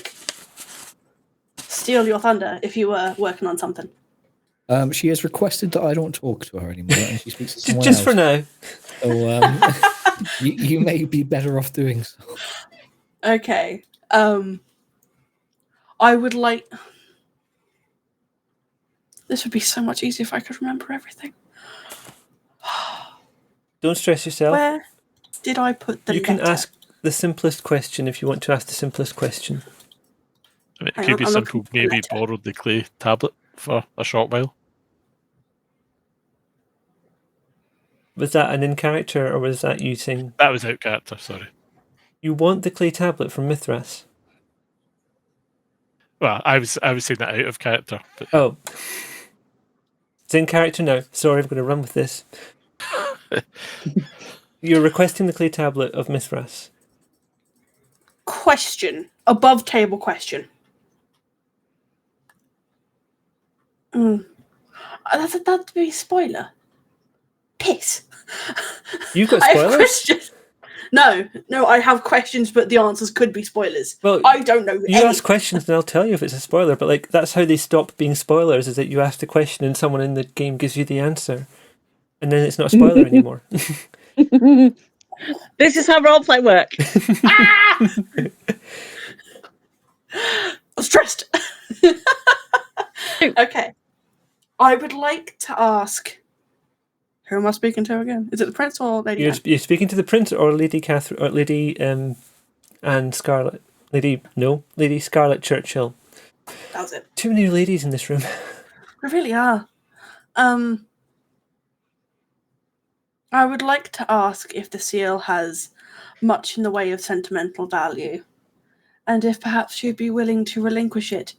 steal your thunder if you were working on something. She has requested that I don't talk to her anymore, and she speaks to someone just else. for now. So you may be better off doing so. Okay. I would like. This would be so much easier if I could remember everything. Don't stress yourself. Where did I put the You can letter? ask the simplest question if you want to ask the simplest question. I mean, it Hang could on, be I'm simple. looking for the Maybe letter. borrowed the clay tablet for a short while. Was that an in character or was that you saying That was out character, sorry. you want the clay tablet from Mithras? Well, I was saying that out of character. But Oh. It's in character now. Sorry, I'm going to run with this. You're requesting the clay tablet of Mithras. Question. Above table question. That'd be a spoiler. Piss. You've got I have spoilers? questions. No, I have questions, but the answers could be spoilers. Well, I don't know. You ask questions and I'll tell you if it's a spoiler, but like that's how they stop being spoilers, is that you ask the question and someone in the game gives you the answer. And then it's not a spoiler anymore. This is how roleplay work. I'm stressed. Okay. I would like to ask. Who am I speaking to again? Is it the Prince or Lady Anne? You're speaking to the Prince or Lady Catherine or Lady Anne Scarlet. Lady Scarlet Churchill. That was it. Too many ladies in this room. There really are. I would like to ask if the seal has much in the way of sentimental value, and if perhaps you'd be willing to relinquish it,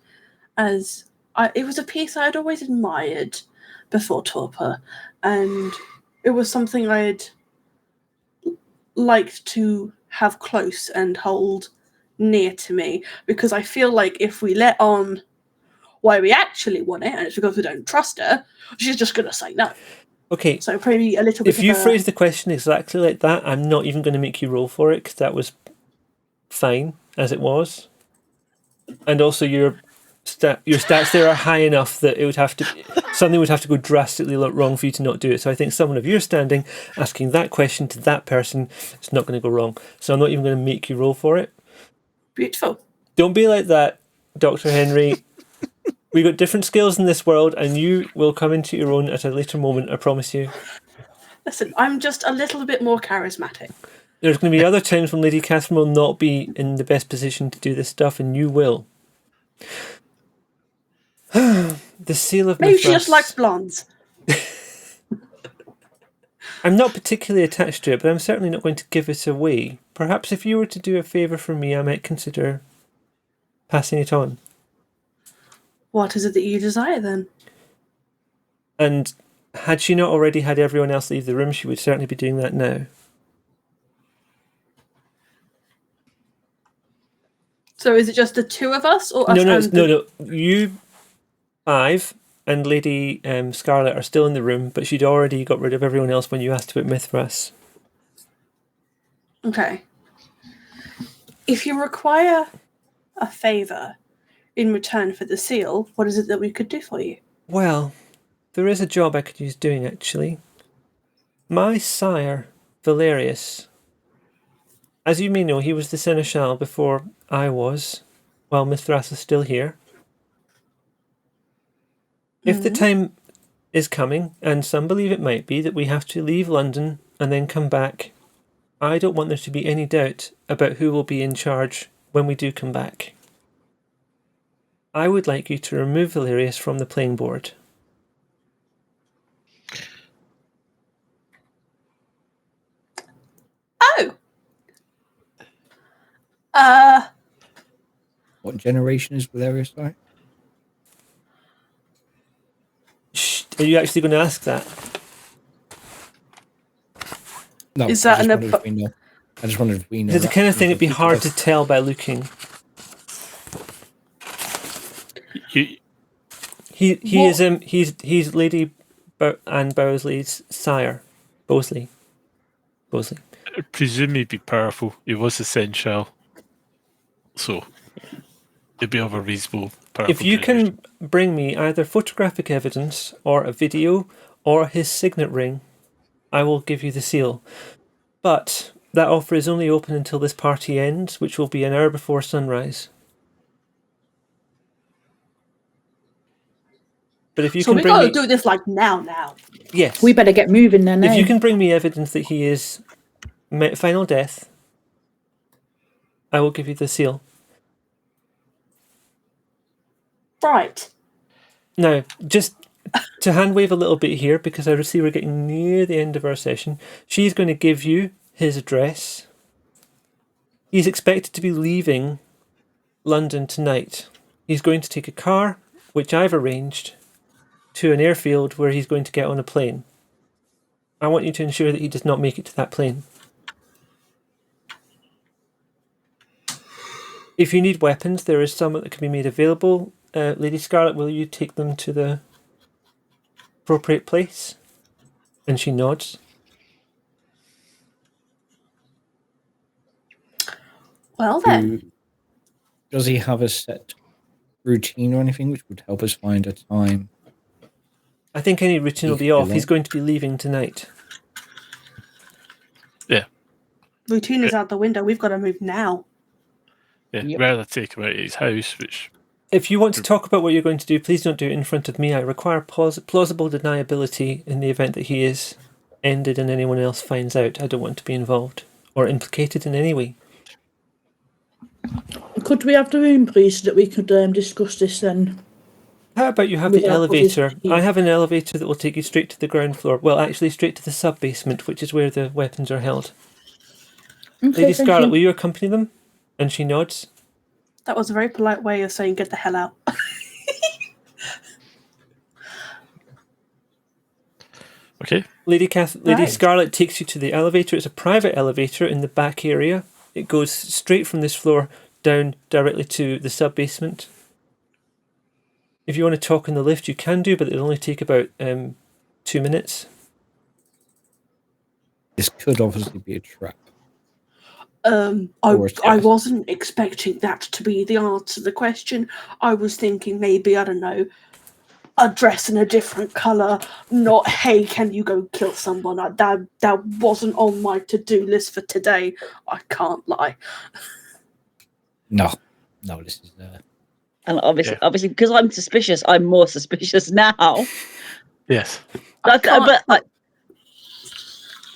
as it was a piece I'd always admired before torpor, and it was something I'd liked to have close and hold near to me, because I feel like if we let on why we actually want it, and it's because we don't trust her, she's just going to say no. Okay. So probably a little bit. If you phrase the question exactly like that, I'm not even going to make you roll for it, because that was fine as it was. And also your stats there are high enough that it would have to something would have to go drastically wrong for you to not do it. So I think someone of your standing asking that question to that person, it's not going to go wrong. So I'm not even going to make you roll for it. Beautiful. Don't be like that, Dr. Henry. We got different skills in this world, and you will come into your own at a later moment, I promise you. Listen, I'm just a little bit more charismatic. There's going to be other times when Lady Catherine will not be in the best position to do this stuff, and you will. The seal of Maybe Mithras. she just likes blondes. I'm not particularly attached to it, but I'm certainly not going to give it away. Perhaps if you were to do a favour for me, I might consider passing it on. What is it that you desire, then? And had she not already had everyone else leave the room, she would certainly be doing that now. So is it just the two of us, or us? No. You 5 and Lady Scarlet are still in the room, but she'd already got rid of everyone else when you asked about Mithras. Okay. If you require a favour in return for the seal, what is it that we could do for you? Well, there is a job I could use doing, actually. My sire, Valerius, as you may know, he was the Seneschal before I was, while Mithras is still here. If the time is coming, and some believe it might be, that we have to leave London and then come back, I don't want there to be any doubt about who will be in charge when we do come back. I would like you to remove Valerius from the playing board. Oh! What generation is Valerius, sorry? Shh, are you actually going to ask that? No, Is that I just an wondered if we know. I just wondered if we know. It's the that. kind of thing it'd be hard to tell by looking. He's Lady Anne Bowesley's sire. Bowesley. I presume he'd be powerful. He was essential. So it'd be of a reasonable powerful If you generation. can bring me either photographic evidence or a video or his signet ring, I will give you the seal. But that offer is only open until this party ends, which will be an hour before sunrise. But if you So can we bring got to me, do this like now. yes, We better get moving then. if eh? you can bring me evidence that he is met final death, I will give you the seal. Right. Now, just to hand wave a little bit here, because I see we're getting near the end of our session, she's going to give you his address. He's expected to be leaving London tonight. He's going to take a car, which I've arranged, to an airfield where he's going to get on a plane. I want you to ensure that he does not make it to that plane. If you need weapons, there is some that can be made available. Lady Scarlet, will you take them to the appropriate place? And she nods. Well then. Does he have a set routine or anything which would help us find a time? I think any routine will be off. He's going to be leaving tonight. Yeah. Routine is out the window. We've got to move now. Yeah, Yep. rather take him out of his house, which... If you want to talk about what you're going to do, please don't do it in front of me. I require plausible deniability in the event that he is ended and anyone else finds out. I don't want to be involved or implicated in any way. Could we have the room, please, so that we could discuss this then? How about you have the Without elevator? obviously- I have an elevator that will take you straight to the ground floor. Well, actually, straight to the sub-basement, which is where the weapons are held. Okay, Lady thank Scarlet, you. will you accompany them? And she nods. That was a very polite way of saying get the hell out. Okay. Lady Right. Scarlet takes you to the elevator. It's a private elevator in the back area. It goes straight from this floor down directly to the sub-basement. If you want to talk in the lift, you can do, but it'll only take about 2 minutes. This could obviously be a trap. I wasn't expecting that to be the answer to the question. I was thinking maybe, I don't know, a dress in a different colour, not, hey, can you go kill someone? That wasn't on my to-do list for today. I can't lie. No, this is... And obviously, because I'm suspicious, I'm more suspicious now. Yes.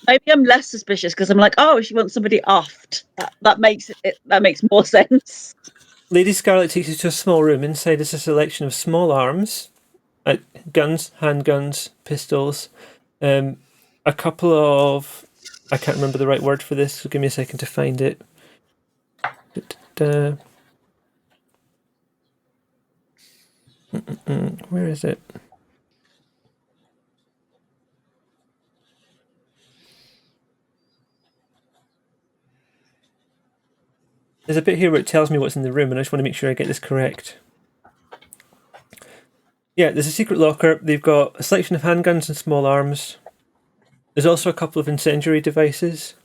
Maybe I'm less suspicious because I'm like, oh, she wants somebody offed. That makes more sense. Lady Scarlet takes you to a small room. Inside is a selection of small arms, guns, handguns, pistols, a couple of... I can't remember the right word for this, so give me a second to find it. Where is it? There's a bit here where it tells me what's in the room, and I just want to make sure I get this correct. Yeah, there's a secret locker. They've got a selection of handguns and small arms. There's also a couple of incendiary devices.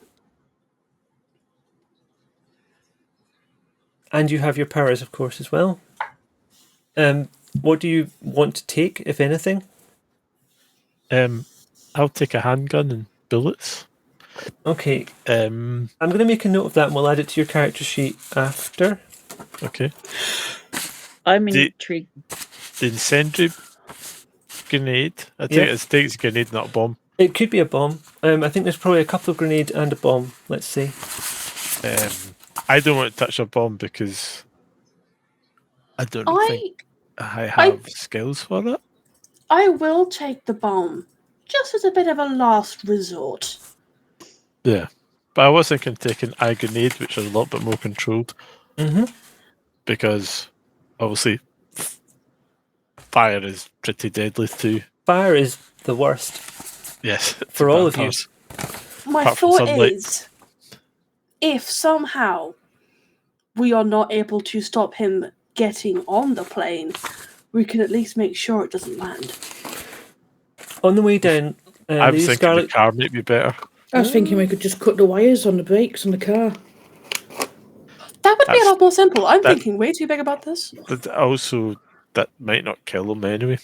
And you have your powers, of course, as well. What do you want to take, if anything? I'll take a handgun and bullets. Okay. Um, I'm going to make a note of that and we'll add it to your character sheet after. Okay. I'm intrigued. The incendiary grenade. I think it's a grenade, not a bomb. It could be a bomb. I think there's probably a couple of grenades and a bomb. Let's see. I don't want to touch a bomb because I don't think I have skills for it. I will take the bomb, just as a bit of a last resort. Yeah. But I was thinking taking a grenade, which is a lot bit more controlled. Mm-hmm. Because, obviously, fire is pretty deadly too. Fire is the worst. Yes. For all of you. My Apart from thought sunlight. is, if somehow we are not able to stop him getting on the plane, we can at least make sure it doesn't land. On the way down, I was Lady thinking Scarlet... the car might be better. I was thinking we could just cut the wires on the brakes on the car. That would be a lot more simple. I'm thinking way too big about this. But also, that might not kill him anyway.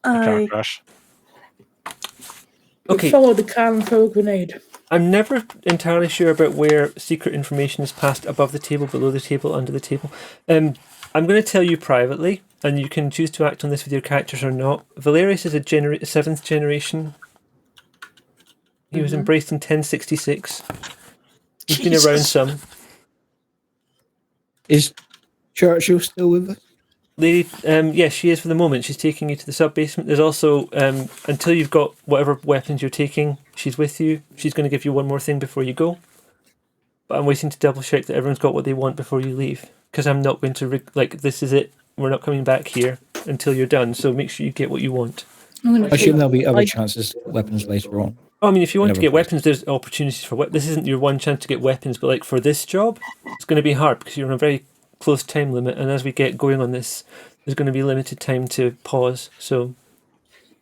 A car crash. Okay. Follow the car and throw a grenade. I'm never entirely sure about where secret information is passed above the table, below the table, under the table. I'm going to tell you privately, and you can choose to act on this with your characters or not. Valerius is a 7th generation. He was embraced in 1066. He's been around some. Is Churchill still with us? Lady, yes, she is for the moment. She's taking you to the sub-basement. There's also, until you've got whatever weapons you're taking, she's with you. She's going to give you one more thing before you go. But I'm waiting to double-check that everyone's got what they want before you leave. Because I'm not going to, this is it. We're not coming back here until you're done. So make sure you get what you want. I assume there'll be other chances to get weapons later on. I mean, if you want to get weapons, there's opportunities for weapons. This isn't your one chance to get weapons, but like for this job, it's going to be hard because you're on a very close time limit, and as we get going on this, there's going to be limited time to pause. So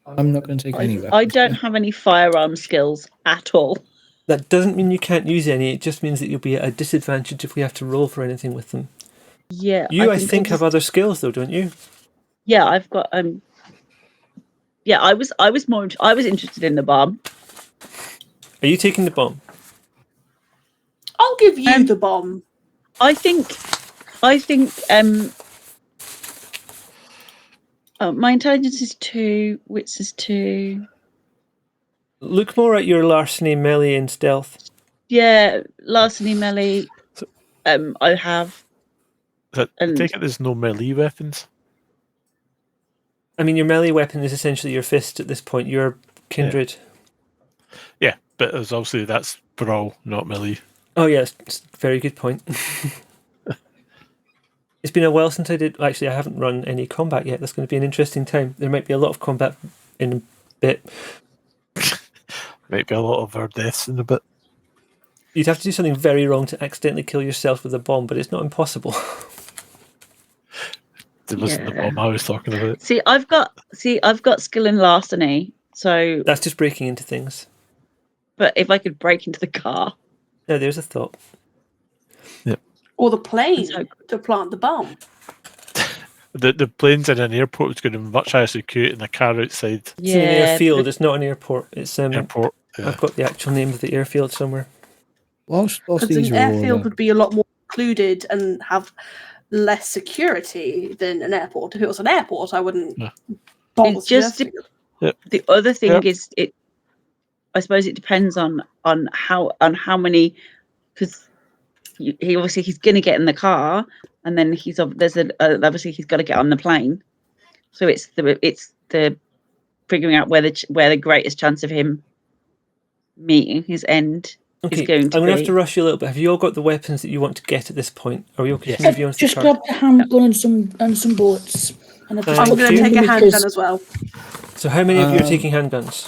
I'm not going to take any weapons. I don't have any firearm skills at all. That doesn't mean you can't use any. It just means that you'll be at a disadvantage if we have to roll for anything with them. Yeah, I think have other skills though, don't you? Yeah, I've got yeah, I was interested in the bomb. Are you taking the bomb? I'll give you the bomb. I think my intelligence is 2, wits is 2. Look more at your larceny, melee, and stealth. Yeah, larceny, melee. I have. I take it there's no melee weapons. I mean, your melee weapon is essentially your fist at this point. You're kindred. Yeah, but there's obviously that's brawl, not melee. Oh yes, very good point. It's been a while since I did. Actually, I haven't run any combat yet. That's going to be an interesting time. There might be a lot of combat in a bit. Might be a lot of our deaths in a bit. You'd have to do something very wrong to accidentally kill yourself with a bomb, but it's not impossible. It wasn't the bomb I was talking about. See, I've got skill in larceny, so that's just breaking into things. But if I could break into the car, no, there's a thought. Yep. Or the plane to plant the bomb. The plane's in an airport. It's going to be much higher security than a car outside. It's an airfield. It's not an airport. It's airport. Yeah. I've got the actual name of the airfield somewhere. Because an airfield would be a lot more secluded and have less security than an airport. If it was an airport, I wouldn't. Yeah. It just the other thing is it. I suppose it depends on how many, because he's going to get in the car, and then obviously he's got to get on the plane. So it's the figuring out where the greatest chance of him meeting his end. Okay, I'm going to have to rush you a little bit. Have you all got the weapons that you want to get at this point? Are we okay to move you on to just the car? grab the handgun and some bullets. And I'm going to take a handgun as well. So how many of you are taking handguns?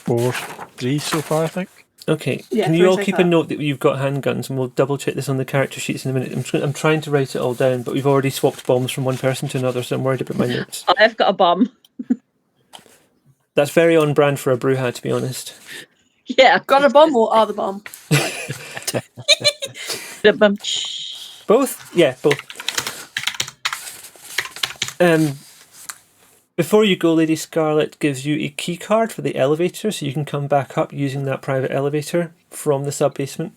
3 so far, I think. Okay, yeah, can you all keep a note that you've got handguns, and we'll double check this on the character sheets in a minute. I'm trying to write it all down, but we've already swapped bombs from one person to another, so I'm worried about my notes. I've got a bomb. That's very on brand for a Brujah, to be honest. Yeah, got a bomb or are the bomb? The bomb. Both? Yeah, both. Before you go, Lady Scarlet gives you a key card for the elevator, so you can come back up using that private elevator from the sub-basement.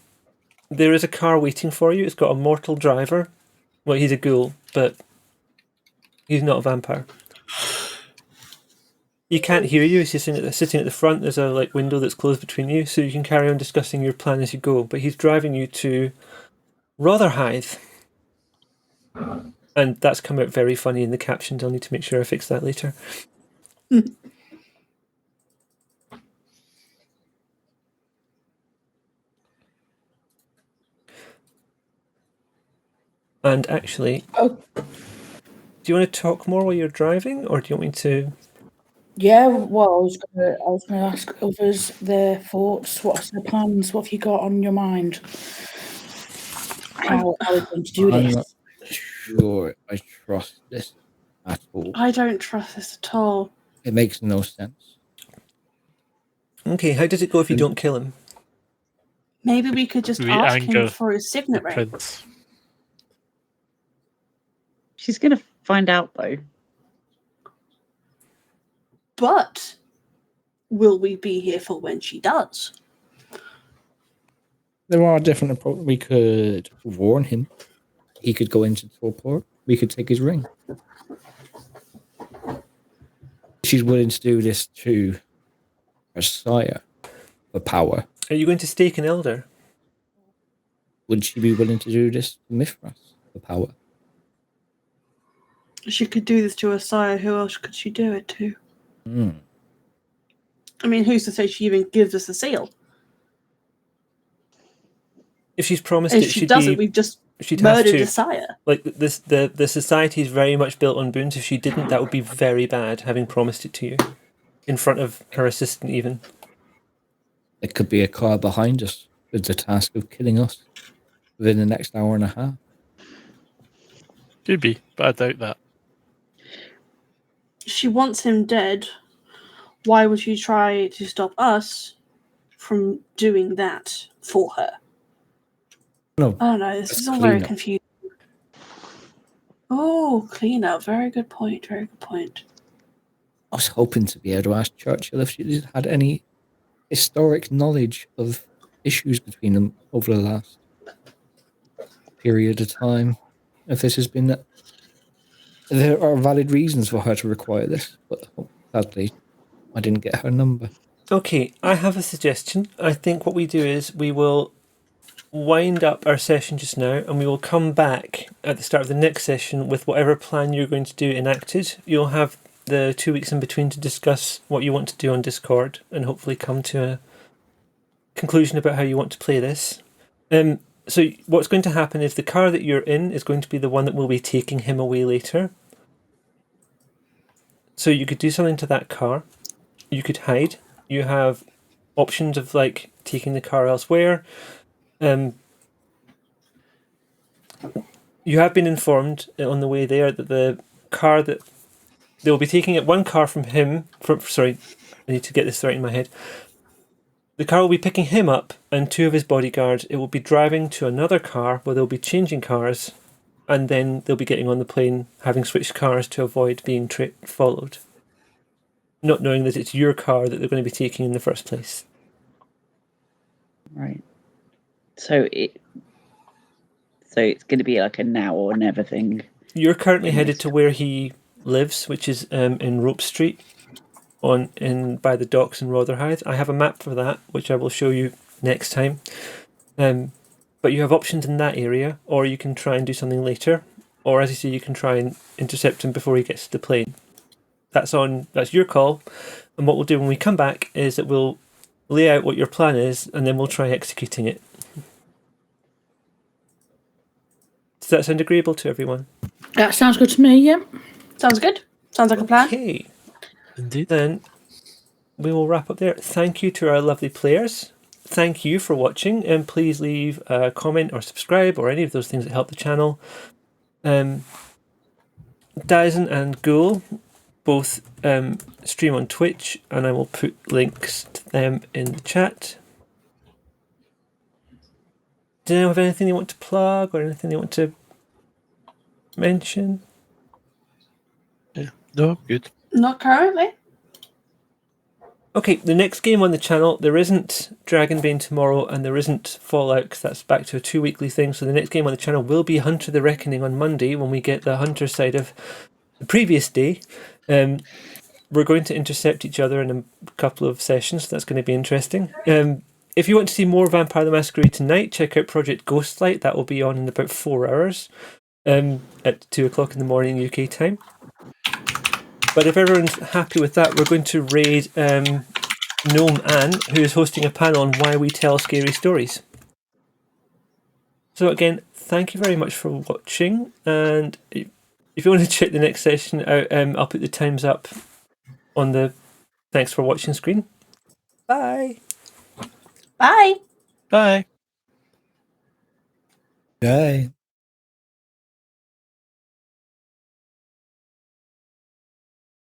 There is a car waiting for you. It's got a mortal driver. Well, he's a ghoul, but he's not a vampire. He can't hear you. He's sitting at the front. There's a window that's closed between you, so you can carry on discussing your plan as you go. But he's driving you to Rotherhithe. And that's come out very funny in the captions. I'll need to make sure I fix that later. And actually, do you want to talk more while you're driving, or do you want me to? Yeah, well, I was gonna ask others their thoughts. What's their plans? What have you got on your mind? How are we going to do I'm this? not sure I trust this at all. I don't trust this at all. It makes no sense. Okay, how does it go if you don't kill him? Maybe we could just ask him for his signet ring. Prince. She's going to find out, though. But will we be here for when she does? There are different approaches. We could warn him. He could go into torpor. we could take his ring. She's willing to do this to her sire for power. Are you going to stake an elder? Would she be willing to do this to Mithras for power? She could do this to her sire. Who else could she do it to? I mean, who's to say she even gives us a seal? If she's promised If it, she doesn't, we've just murdered the sire. Like the society is very much built on boons. If she didn't, that would be very bad, having promised it to you. In front of her assistant, even. It could be a car behind us with the task of killing us within the next hour and a half. Could be, but I doubt that. She wants him dead. Why would she try to stop us from doing that for her? No, I don't know. This is all very confusing. Oh, cleanup. Very good point. Very good point. I was hoping to be able to ask Churchill if she had any historic knowledge of issues between them over the last period of time. If this has been... There are valid reasons for her to require this, but sadly, I didn't get her number. Okay, I have a suggestion. I think what we do is we will wind up our session just now, and we will come back at the start of the next session with whatever plan you're going to do enacted. You'll have the 2 weeks in between to discuss what you want to do on Discord and hopefully come to a conclusion about how you want to play this. So what's going to happen is the car that you're in is going to be the one that will be taking him away later. So you could do something to that car. You could hide. You have options of like taking the car elsewhere. You have been informed on the way there that the car that they'll be taking it, one car from him. Sorry, I need to get this right in my head. The car will be picking him up and 2 of his bodyguards. It will be driving to another car where they'll be changing cars, and then they'll be getting on the plane, having switched cars to avoid being followed. Not knowing that it's your car that they're going to be taking in the first place. Right. So it's going to be like a now or never thing. You're currently headed to where he lives, which is in Rope Street, by the docks in Rotherhithe. I have a map for that, which I will show you next time. But you have options in that area, or you can try and do something later, or as you say, you can try and intercept him before he gets to the plane. That's your call. And what we'll do when we come back is that we'll lay out what your plan is, and then we'll try executing it. Does that sound agreeable to everyone? That sounds good to me, yeah. Sounds good. Sounds like a plan. Okay. Indeed. Then we will wrap up there. Thank you to our lovely players. Thank you for watching, and please leave a comment or subscribe or any of those things that help the channel. Dazen and Ghoul both stream on Twitch, and I will put links to them in the chat. Do you have anything you want to plug or anything you want to mention? Yeah. No, good. Not currently. Okay, the next game on the channel, there isn't Dragonbane tomorrow, and there isn't Fallout, because that's back to a 2-weekly thing. So the next game on the channel will be Hunter the Reckoning on Monday, when we get the Hunter side of the previous day. We're going to intercept each other in a couple of sessions, so that's going to be interesting. If you want to see more Vampire the Masquerade tonight, check out Project Ghostlight. That will be on in about 4 hours at 2 o'clock in the morning UK time. But if everyone's happy with that, we're going to raid Gnome Anne, who is hosting a panel on why we tell scary stories. So again, thank you very much for watching, and if you want to check the next session out, I'll put the times up on the thanks for watching screen. Bye. Bye. Bye. Bye.